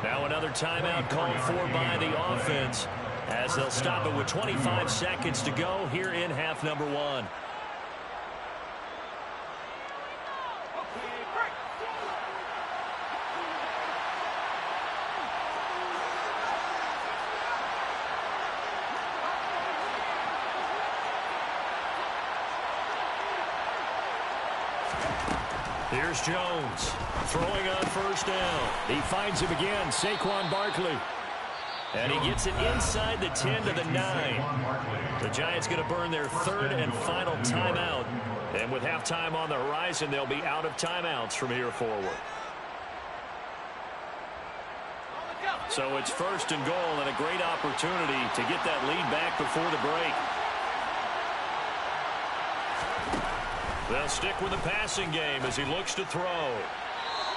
Now another timeout called for by the offense as they'll stop it with 25 seconds to go here in half number 1. Here's Jones throwing on 1st down. He finds him again, Saquon Barkley. And he gets it inside the 10 to the 9. The Giants going to burn their 3rd and final timeout. And with halftime on the horizon, they'll be out of timeouts from here forward. So it's 1st and goal and a great opportunity to get that lead back before the break. They'll stick with the passing game as he looks to throw.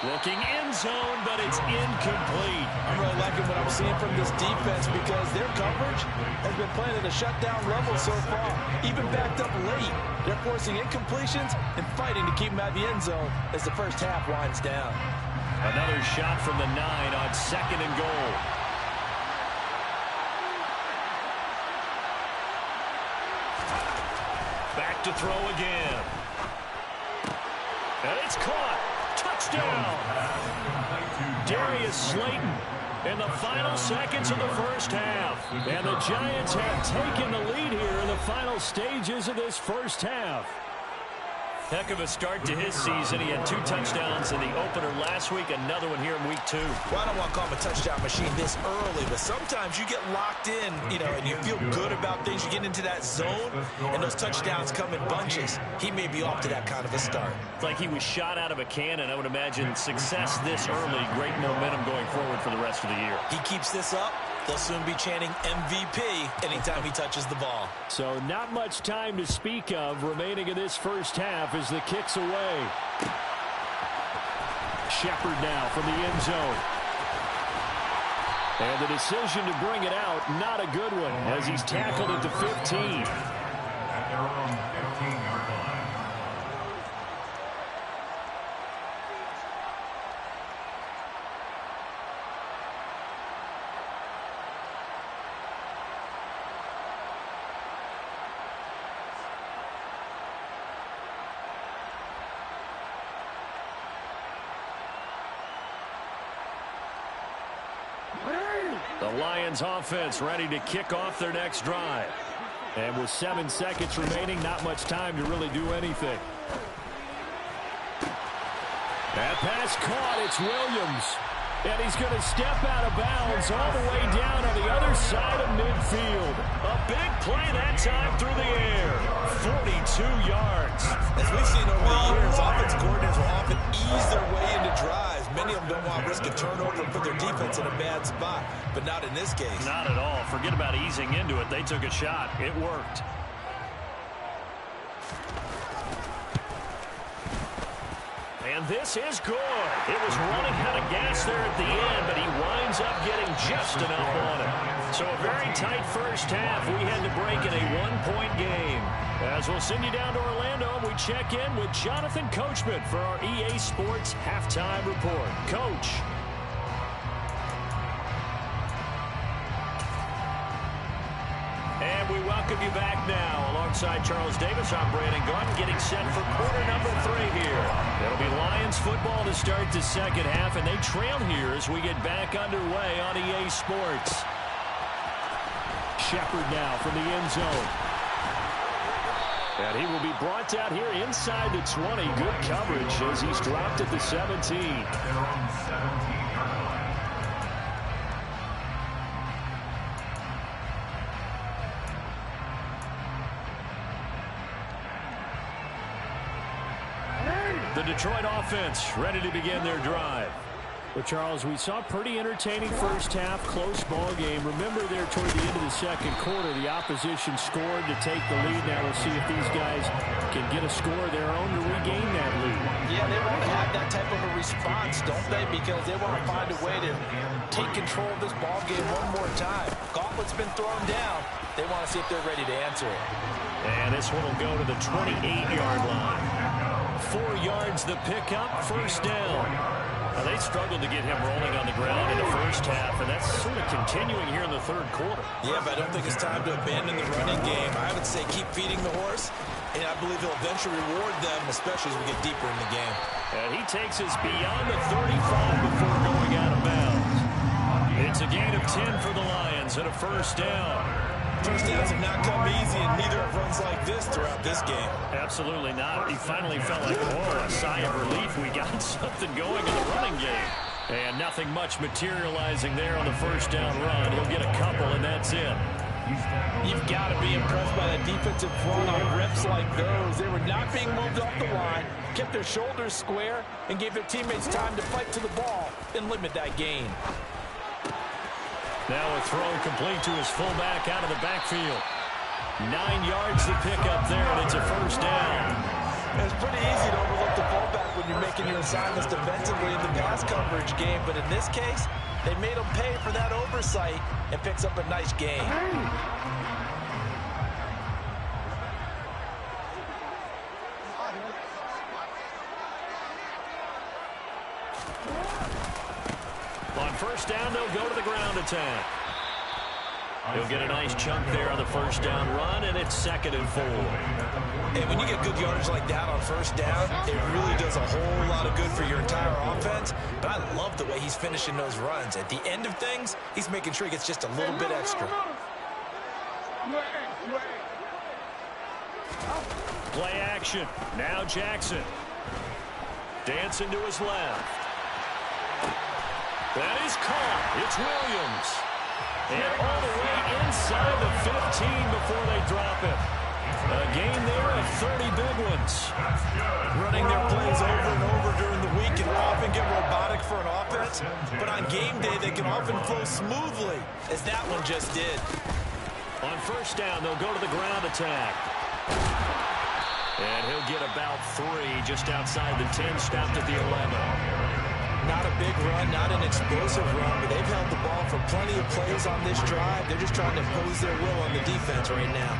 Looking end zone, but it's incomplete. I'm really liking what I'm seeing from this defense because their coverage has been playing at a shutdown level so far. Even backed up late, they're forcing incompletions and fighting to keep them out of the end zone as the first half winds down. Another shot from the 9 on 2nd and goal. Back to throw again. And it's caught. Touchdown. Darius Slayton in the final seconds of the first half. And the Giants have taken the lead here in the final stages of this first half. Heck of a start to his season. He had 2 touchdowns in the opener last week, another one here in week 2. Well, I don't want to call him a touchdown machine this early, but sometimes you get locked in, and you feel good about things. You get into that zone, and those touchdowns come in bunches. He may be off to that kind of a start. It's like he was shot out of a cannon. I would imagine success this early, great momentum going forward for the rest of the year. He keeps this up, They'll soon be chanting MVP anytime he touches the ball. So not much time to speak of remaining in this first half as the kick's away. Shepard now from the end zone. And the decision to bring it out, not a good one, as he's tackled at the 15. At their own 15-yard line. The Lions offense ready to kick off their next drive. And with 7 seconds remaining, not much time to really do anything. That pass caught. It's Williams. And he's going to step out of bounds all the way down on the other side of midfield. A big play that time through the air. 42 yards. As we've seen over the years, offensive coordinators will often ease their way into drives. Many of them don't want to risk a turnover and put their defense in a bad spot, but not in this case. Not at all. Forget about easing into it. They took a shot. It worked. And this is good. It was running out of gas there at the end, but he winds up getting just enough on it. So a very tight first half. We had to break in a one-point game. As we'll send you down to Orlando, we check in with Jonathan Coachman for our EA Sports Halftime Report. Coach. And we welcome you back now. Alongside Charles Davis, I'm Brandon Garden, getting set for quarter number 3 here. It'll be Lions football to start the second half, and they trail here as we get back underway on EA Sports. Shepard now from the end zone. And he will be brought out here inside the 20. Good coverage as he's dropped at the 17. Their own 17-yard line. The Detroit offense ready to begin their drive. Well, Charles, we saw a pretty entertaining first half, close ball game. Remember there toward the end of the second quarter, the opposition scored to take the lead. Now we'll see if these guys can get a score of their own to regain that lead. Yeah, they want to have that type of a response, don't they? Because they want to find a way to take control of this ball game one more time. Gauntlet's been thrown down. They want to see if they're ready to answer it. And this one will go to the 28-yard line. 4 yards the pickup, first down. They struggled to get him rolling on the ground in the first half, and that's sort of continuing here in the third quarter. Yeah, but I don't think it's time to abandon the running game. I would say keep feeding the horse, and I believe he'll eventually reward them, especially as we get deeper in the game. And he takes us beyond the 35 before going out of bounds. It's a gain of 10 for the Lions and a first down. First downs have not come easy, and neither have runs like this throughout this game. Absolutely not. He finally felt like, oh, a sigh of relief. We got something going in the running game. And nothing much materializing there on the first down run. He'll get a couple, and that's it. You've got to be impressed by that defensive front on rips like those. They were not being moved off the line, kept their shoulders square, and gave their teammates time to fight to the ball and limit that gain. Now a throw complete to his fullback out of the backfield. 9 yards to pick up there, and it's a first down. It's pretty easy to overlook the fullback when you're making your assignments defensively in the pass coverage game, but in this case, they made him pay for that oversight and picks up a nice gain. On first down, they'll go to the ground attack. He'll get a nice chunk there on the first down run, and it's 2nd and 4. And when you get good yardage like that on first down, it really does a whole lot of good for your entire offense. But I love the way he's finishing those runs. At the end of things, he's making sure he gets just a little bit extra. Play action. Now Jackson. Dancing to his left. That is caught. It's Williams. And all the way inside the 15 before they drop it. A gain there of 30 big ones. Running their plays over and over during the week can often get robotic for an offense, but on game day they can often flow smoothly, as that one just did. On first down, they'll go to the ground attack. And he'll get about 3 just outside the 10, stopped at the 11. Not a big run, not an explosive run, but they've held the ball for plenty of plays on this drive. They're just trying to impose their will on the defense right now.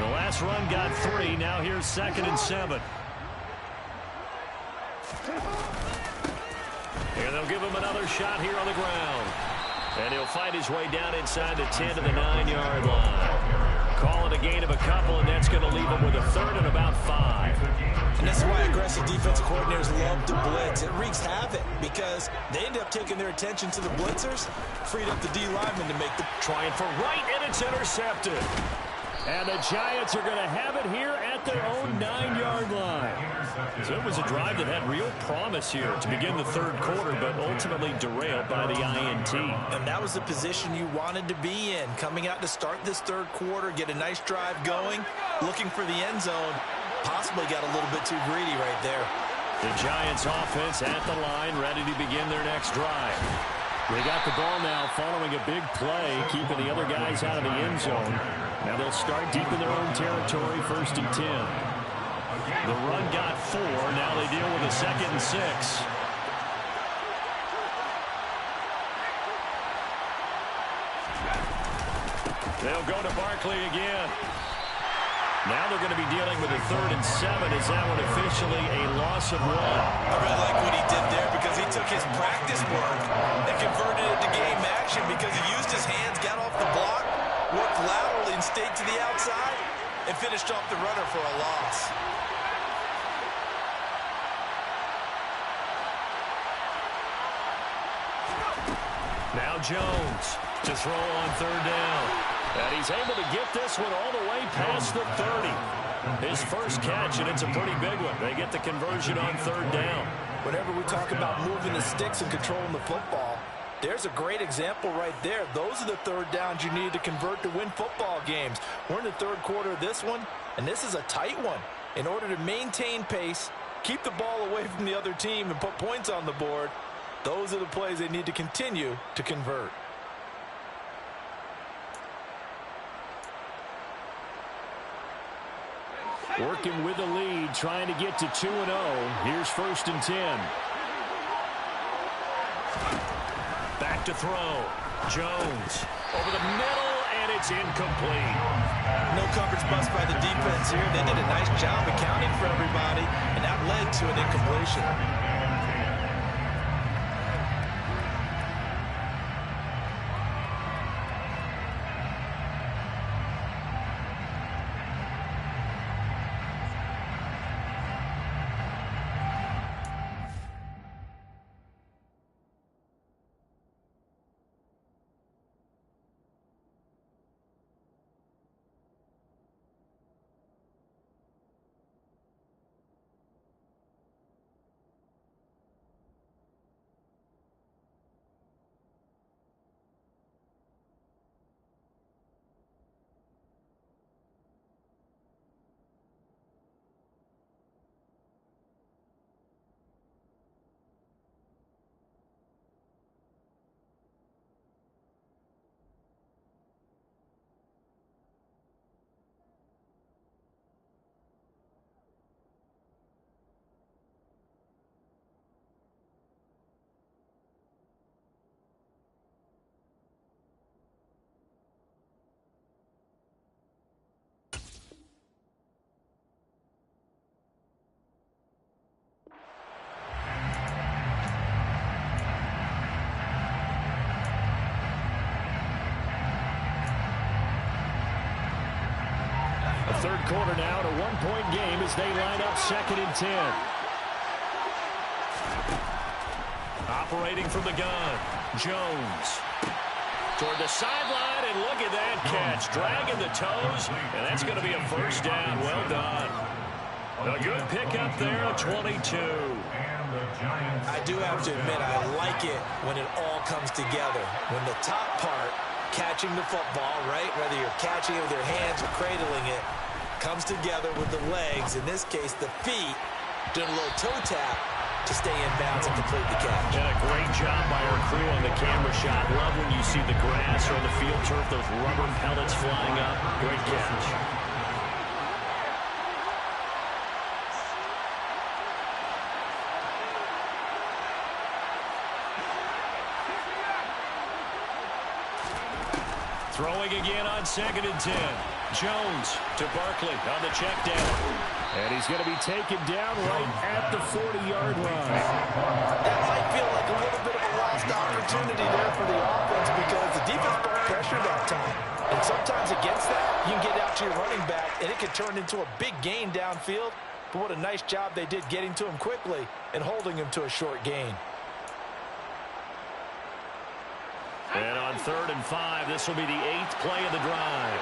The last run got 3. Now here's 2nd and 7. Here they'll give him another shot here on the ground. And he'll fight his way down inside the 10 to the 9-yard line. Call it a gain of a couple, and that's going to leave him with a 3rd and about 5. And that's why aggressive defensive coordinators love to blitz. It wreaks havoc because they end up taking their attention to the blitzers, freed up the D lineman to make the trying for right, and it's intercepted. And the Giants are going to have it here at their own 9-yard line. So it was a drive that had real promise here to begin the 3rd quarter, but ultimately derailed by the INT. And that was the position you wanted to be in. Coming out to start this 3rd quarter, get a nice drive going, looking for the end zone. Possibly got a little bit too greedy right there. The Giants offense at the line, ready to begin their next drive. They got the ball now following a big play, keeping the other guys out of the end zone. Now they'll start deep in their own territory, 1st and 10. The run got 4. Now they deal with a 2nd and 6. They'll go to Barkley again. Now they're going to be dealing with a 3rd and 7. Is that one officially a loss of 1? I really like what he did there because he took his practice work and converted it to game action because he used his hands, got off the block, worked laterally and stayed to the outside, and finished off the runner for a loss. Now Jones to throw on 3rd down. And he's able to get this one all the way past the 30. His first catch, and it's a pretty big one. They get the conversion on 3rd down. Whenever we talk about moving the sticks and controlling the football, there's a great example right there. Those are the 3rd downs you need to convert to win football games. We're in the 3rd quarter of this one, and this is a tight one. In order to maintain pace, keep the ball away from the other team, and put points on the board, those are the plays they need to continue to convert. Working with the lead, trying to get to 2-0. Here's 1st and 10. Back to throw. Jones over the middle, and it's incomplete. No coverage bust by the defense here. They did a nice job accounting for everybody, and that led to an incompletion. Third quarter now, a 1-point game as they line up 2nd and 10. Operating from the gun, Jones toward the sideline, and look at that catch, dragging the toes, and that's going to be a 1st down. Well done. A good pickup there at 22. I do have to admit, I like it when it all comes together. When the top part catching the football, right? Whether you're catching it with your hands or cradling it, comes together with the legs, in this case the feet, doing a little toe tap to stay in bounds and complete the catch. And a great job by our crew on the camera shot. Love when you see the grass or the field turf, those rubber pellets flying up. Great catch. Throwing again on 2nd and 10. Jones to Barkley on the check down. And he's going to be taken down right at the 40-yard line. That might feel like a little bit of a lost opportunity there for the offense because the defense brought pressure that time. And sometimes against that, you can get out to your running back, and it can turn into a big gain downfield. But what a nice job they did getting to him quickly and holding him to a short gain. And on 3rd and 5, this will be the 8th play of the drive.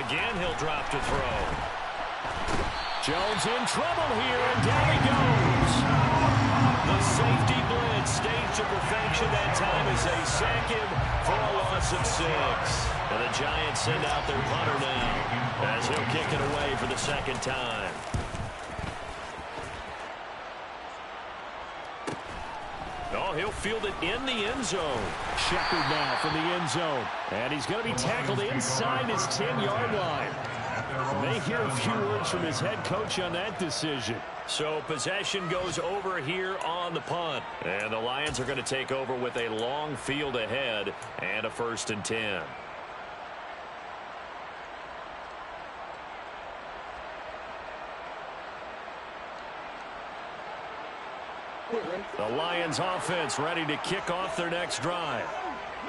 Again, he'll drop to throw. Jones in trouble here, and down he goes. The safety blitz staged to perfection that time as they sack him for a loss of 6. And the Giants send out their punter now as he'll kick it away for the 2nd time. Oh, he'll field it in the end zone. Shepard now from the end zone. And he's going to be tackled inside his 10-yard line. May hear a few words from his head coach on that decision. So possession goes over here on the punt. And the Lions are going to take over with a long field ahead and a 1st and 10. The Lions offense ready to kick off their next drive.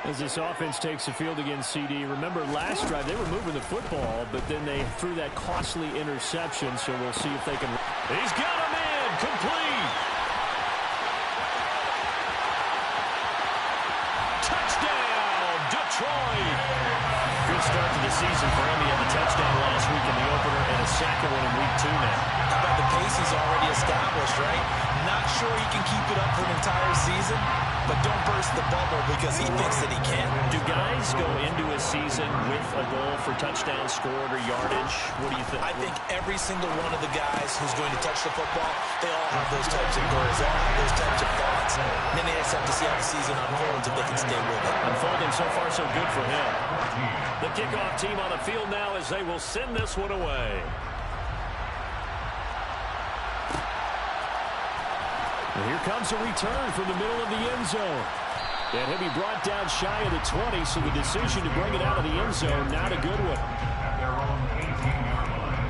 As this offense takes the field against CD, remember last drive they were moving the football, but then they threw that costly interception, so we'll see if they can. He's got him in, complete. Touchdown, Detroit. Good start to the season for him. He had the touchdown last week in the opener and a second one in week 2 now. How about the pace he's already established, right? Not sure he can keep it up for an entire season, but don't burst the bubble because he thinks that he can. Do guys go into a season with a goal for touchdowns scored or yardage? What do you think? I think every single one of the guys who's going to touch the football, they all have those types of goals. They all have those types of thoughts. And then they just have to see how the season unfolds if they can stay with it. Unfolding so far so good for him. The kickoff team on the field now as they will send this one away. And here comes a return from the middle of the end zone. And he'll be brought down shy of the 20, so the decision to bring it out of the end zone, not a good one. At their own 18-yard line.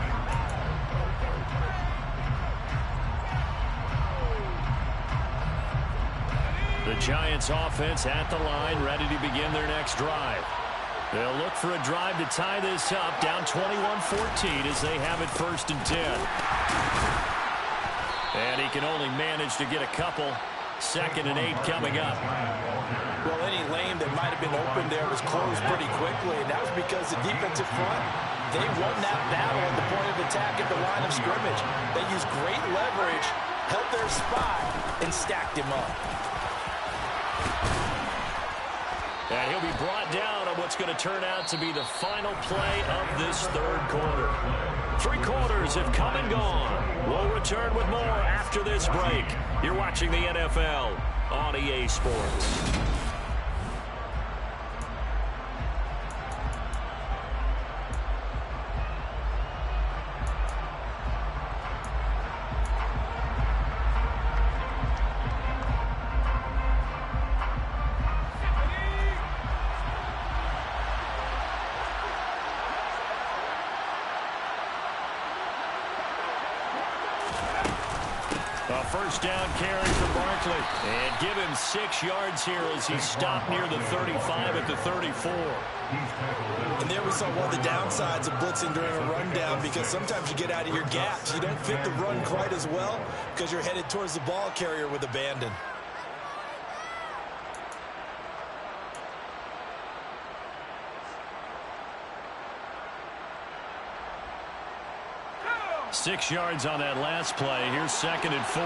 The Giants offense at the line, ready to begin their next drive. They'll look for a drive to tie this up, down 21-14 as they have it 1st and 10. And he can only manage to get a couple. 2nd and 8 coming up. Well, any lane that might have been open there was closed pretty quickly, and that was because the defensive front, they won that battle at the point of attack at the line of scrimmage. They used great leverage, held their spot, and stacked him up. And he'll be brought down on what's going to turn out to be the final play of this 3rd quarter. 3 quarters have come and gone. We'll return with more after this break. You're watching the NFL on EA Sports. A 1st down carry for Barkley. And give him 6 yards here as he stopped near the 35 at the 34. And there we saw one of the downsides of blitzing during a rundown because sometimes you get out of your gaps. You don't fit the run quite as well because you're headed towards the ball carrier with abandon. Six yards on that last play. Here's 2nd and 4.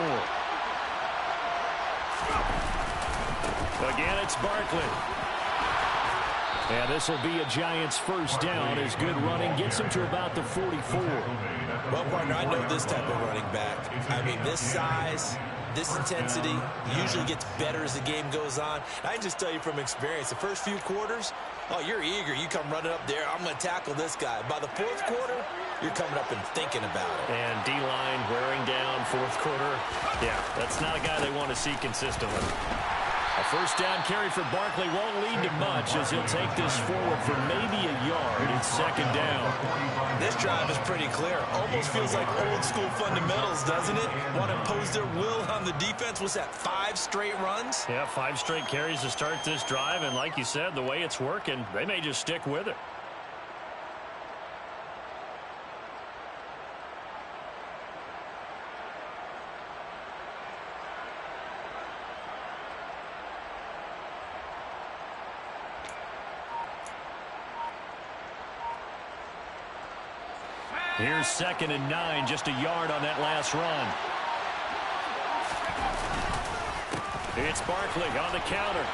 Again, it's Barkley. And this will be a Giants first down as good running gets him to about the 44. Well, partner, I know this type of running back. I mean, this size, this intensity usually gets better as the game goes on. I can just tell you from experience, the first few quarters, oh, you're eager. You come running up there, I'm going to tackle this guy. By the fourth quarter, you're coming up and thinking about it. And D-line wearing down fourth quarter. Yeah, that's not a guy they want to see consistently. A first down carry for Barkley won't lead to much as he'll take this forward for maybe a yard. It's second down. This drive is pretty clear. Almost feels like old school fundamentals, doesn't it? Want to impose their will on the defense. What's that, 5 straight runs? Yeah, 5 straight carries to start this drive. And like you said, the way it's working, they may just stick with it. Here's 2nd and 9, just a yard on that last run. It's Barkley on the counter.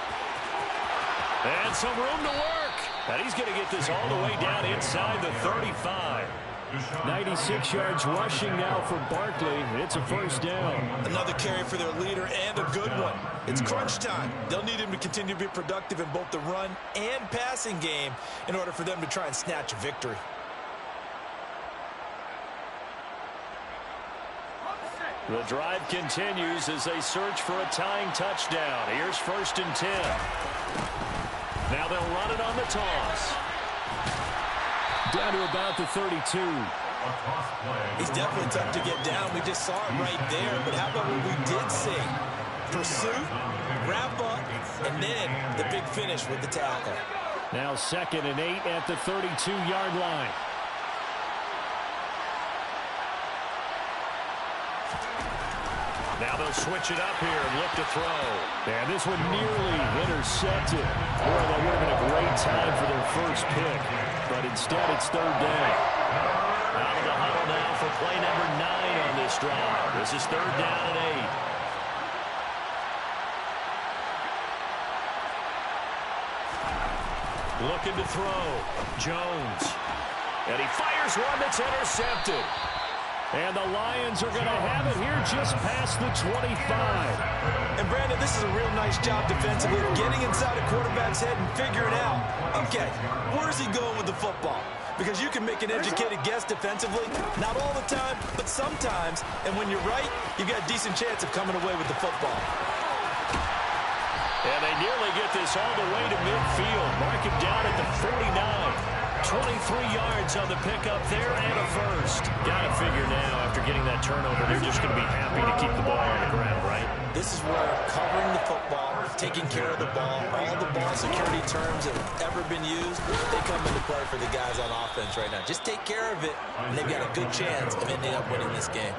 And some room to work. And he's going to get this all the way down inside the 35. 96 yards rushing now for Barkley. It's a first down. Another carry for their leader and a good one. It's crunch time. They'll need him to continue to be productive in both the run and passing game in order for them to try and snatch a victory. The drive continues as they search for a tying touchdown. Here's 1st and 10. Now they'll run it on the toss. Down to about the 32. He's definitely tough to get down. We just saw it right there. But how about what we did see? Pursuit, wrap up, and then the big finish with the tackle. Now 2nd and 8 at the 32-yard line. Now they'll switch it up here and look to throw. And this one nearly intercepted. Boy, that would have been a great time for their first pick. But instead, it's 3rd down. Out of the huddle now for play number 9 on this drive. This is 3rd down and 8. Looking to throw. Jones. And he fires one that's intercepted. And the Lions are going to have it here just past the 25. And, Brandon, this is a real nice job defensively, getting inside a quarterback's head and figuring out, okay, where's he going with the football? Because you can make an educated guess defensively, not all the time, but sometimes. And when you're right, you've got a decent chance of coming away with the football. And they nearly get this all the way to midfield. Mark him down at the 49. 23 yards on the pickup there and a first. Got to figure now after getting that turnover, they're just going to be happy to keep the ball on the ground, right? This is where covering the football, taking care of the ball, all the ball security terms that have ever been used, they come into play for the guys on offense right now. Just take care of it, and they've got a good chance of ending up winning this game.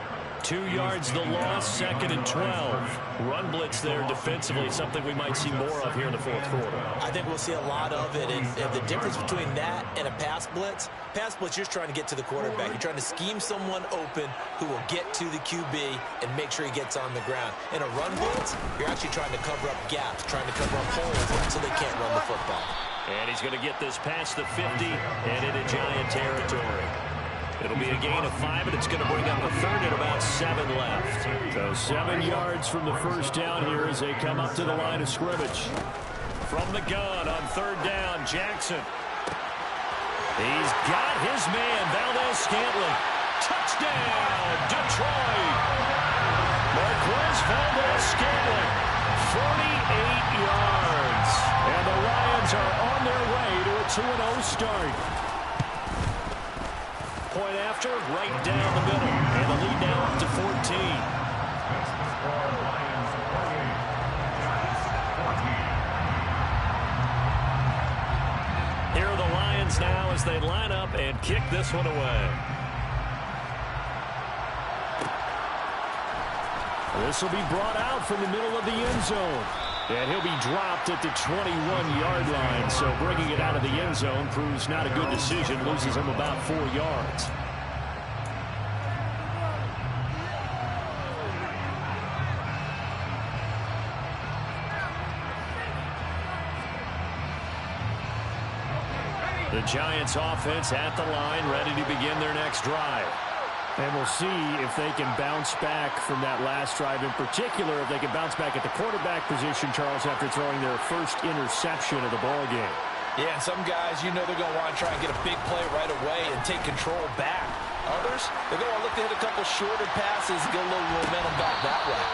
2 yards the loss, 2nd and 12. Run blitz there defensively, something we might see more of here in the fourth quarter. I think we'll see a lot of it. And the difference between that and a pass blitz, you're just trying to get to the quarterback. You're trying to scheme someone open who will get to the QB and make sure he gets on the ground. In a run blitz, you're actually trying to cover up gaps, trying to cover up holes so they can't run the football. And he's going to get this past the 50 and into Giant territory. It'll be a gain of 5, and it's going to bring up a 3rd and about 7 left. So 7 yards from the first down here as they come up to the line of scrimmage. From the gun on 3rd down, Jackson. He's got his man, Valdez-Scantling. Touchdown, Detroit. Marquez Valdez-Scantling, 48 yards. And the Lions are on their way to a 2-0 start. Point after, right down the middle. And the lead now up to 14. Here are the Lions now as they line up and kick this one away. This will be brought out from the middle of the end zone. And he'll be dropped at the 21-yard line. So bringing it out of the end zone proves not a good decision. Loses him about 4 yards. The Giants offense at the line, ready to begin their next drive. And we'll see if they can bounce back from that last drive. In particular, if they can bounce back at the quarterback position, Charles, after throwing their first interception of the ballgame. Yeah, and some guys, you know they're going to want to try and get a big play right away and take control back. Others, they're going to look to hit a couple shorter passes and get a little momentum back that way.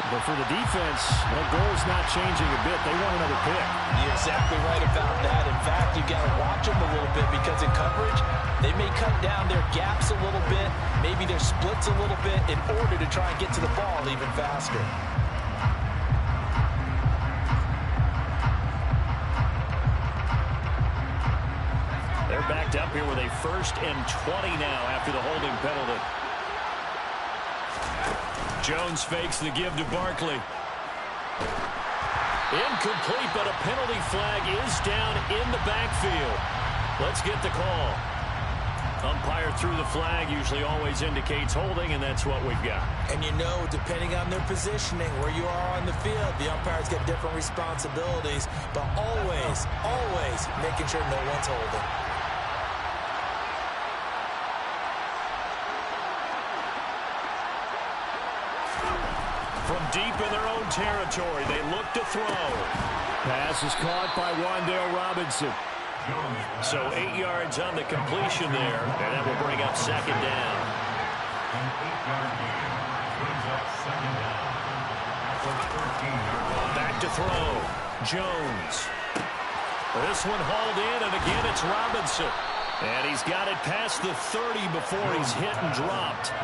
But for the defense, that goal's not changing a bit. They want another pick. You're exactly right about that. In fact, you've got to watch them a little bit because in coverage, they may cut down their gaps a little bit, maybe their splits a little bit in order to try and get to the ball even faster. They're backed up here with a 1st and 20 now after the holding penalty. Jones fakes the give to Barkley. Incomplete, but a penalty flag is down in the backfield. Let's get the call. Umpire threw the flag, usually always indicates holding, and that's what we've got. And you know, depending on their positioning, where you are on the field, the umpires get different responsibilities, but always, always making sure no one's holding. From deep in their own territory, they look to throw. Pass is caught by Wan'Dale Robinson. So 8 yards on the completion there, and that will bring up 2nd down. An 8-yard gain brings up 2nd down. Back to throw. Jones. This one hauled in, and again it's Robinson. And he's got it past the 30 before he's hit and dropped.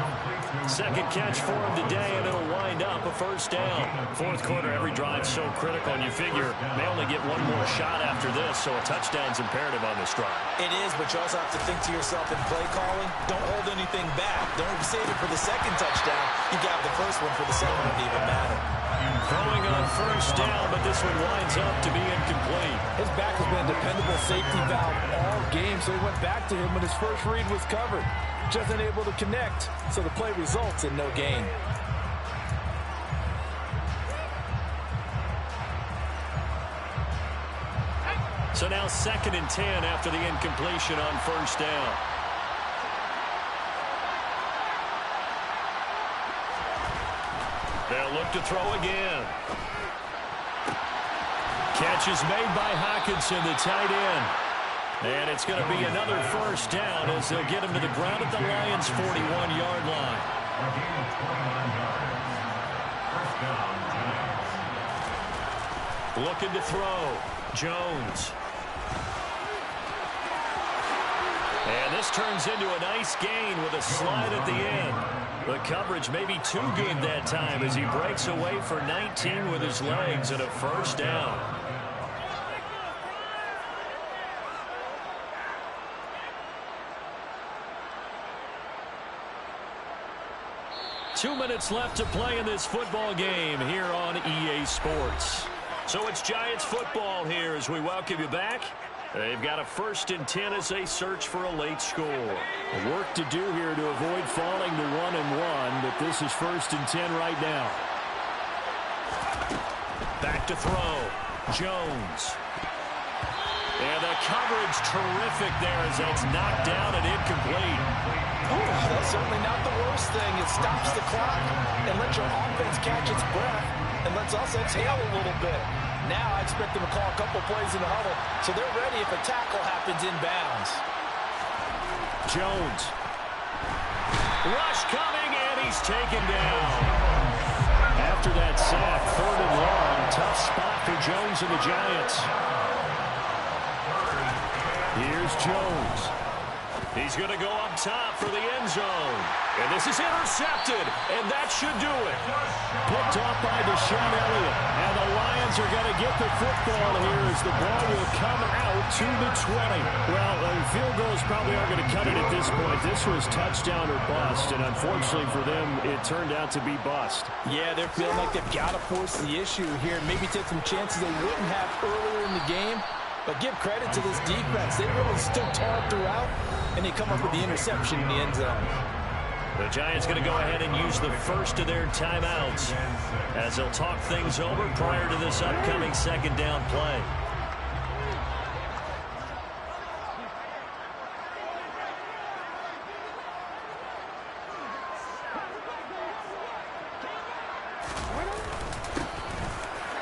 2nd catch for him today, and it'll wind up a 1st down. 4th quarter, every drive's so critical, and you figure they only get one more shot after this, so a touchdown's imperative on this drive. It is, but you also have to think to yourself in play calling, don't hold anything back. Don't save it for the 2nd touchdown. You got the 1st one for the 2nd one to even matter. Throwing on 1st down, but this one winds up to be incomplete. His back has been a dependable safety valve all game, so he went back to him when his first read was covered. Just unable to connect, so the play results in no gain. So now 2nd and 10 after the incompletion on 1st down. They'll look to throw again. Catch is made by Hockenson, the tight end. And it's going to be another 1st down as they'll get him to the ground at the Lions' 41-yard line. Looking to throw. Jones. And this turns into a nice gain with a slide at the end. The coverage maybe too good that time as he breaks away for 19 with his legs and a 1st down. Two minutes left to play in this football game here on EA Sports. So it's Giants football here as we welcome you back. They've got a 1st and 10 as they search for a late score. Work to do here to avoid falling to 1-1, but this is 1st and 10 right now. Back to throw. Jones. And the coverage terrific there as that's knocked down and incomplete. That's certainly not the worst thing. It stops the clock and lets your offense catch its breath and lets us exhale a little bit. Now I expect them to call a couple plays in the huddle, so they're ready if a tackle happens inbounds. Jones. Rush coming, and he's taken down. After that sack, 3rd and long, tough spot for Jones and the Giants. Here's Jones. He's going to go up top for the end zone. And this is intercepted, and that should do it. Picked off by Deshaun Elliott. And the Lions are going to get the football here as the ball will come out to the 20. Well, field goals probably aren't going to cut it at this point. This was touchdown or bust, and unfortunately for them, it turned out to be bust. Yeah, they're feeling like they've got to force the issue here. Maybe take some chances they wouldn't have earlier in the game. But give credit to this defense. They really stood tall throughout, and they come up with the interception in the end zone. The Giants going to go ahead and use the first of their timeouts as they'll talk things over prior to this upcoming 2nd down play.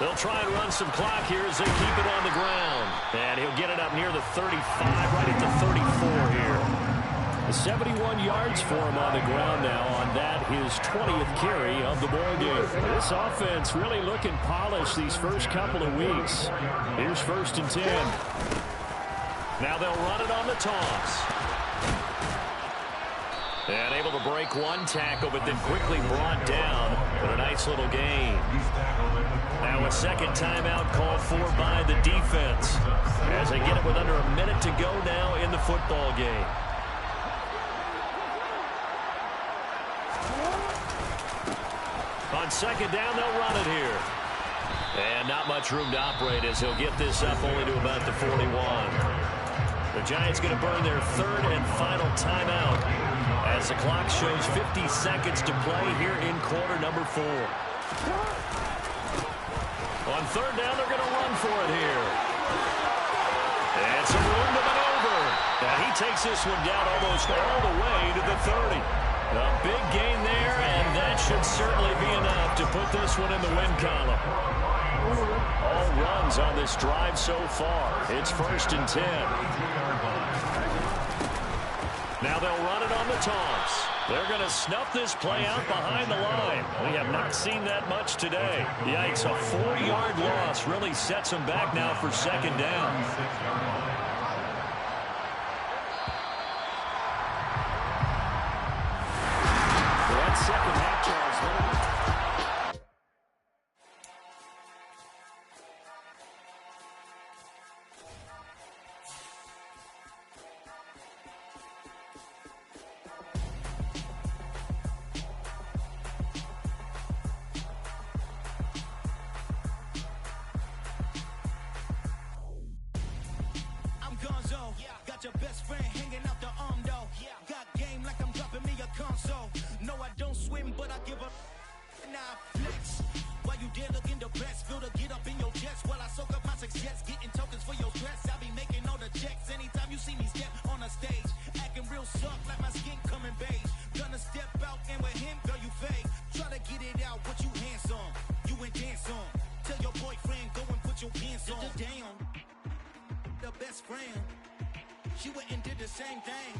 They'll try and run some clock here as they keep it on the ground. And he'll get it up near the 35, right at the 34 here. 71 yards for him on the ground now on that, his 20th carry of the ball game. This offense really looking polished these first couple of weeks. Here's 1st and 10. Now they'll run it on the toss. And able to break one tackle, but then quickly brought down for a nice little gain. Now a second timeout called for by the defense as they get it with under a minute to go now in the football game. On second down, they'll run it here. And not much room to operate as he'll get this up only to about the 41. The Giants going to burn their 3rd and final timeout as the clock shows 50 seconds to play here in quarter number 4. On 3rd down, they're going to run for it here. And some room to maneuver. And he takes this one down almost all the way to the 30. A big gain there, and that should certainly be enough to put this one in the win column. All runs on this drive so far. It's 1st and 10. Now they'll run it on the toss. They're going to snuff this play out behind the line. We have not seen that much today. Yikes, a 4-yard loss really sets them back now for 2nd down. Second half, Charles. I'm Gonzo. Got your best friend hanging out the arm though. Got game like I'm dropping me a console. No, I don't swim, but I give up. Now flex. While you there looking depressed, feel to get up in your chest while I soak up my success, getting tokens for your stress. I be making all the checks anytime you see me step on a stage, acting real soft like my skin coming beige. Gonna step out and with him, girl, you fake. Try to get it out, what you handsome, you ain't dance on. Tell your boyfriend go and put your pants on. Damn, the best friend, she went and did the same thing.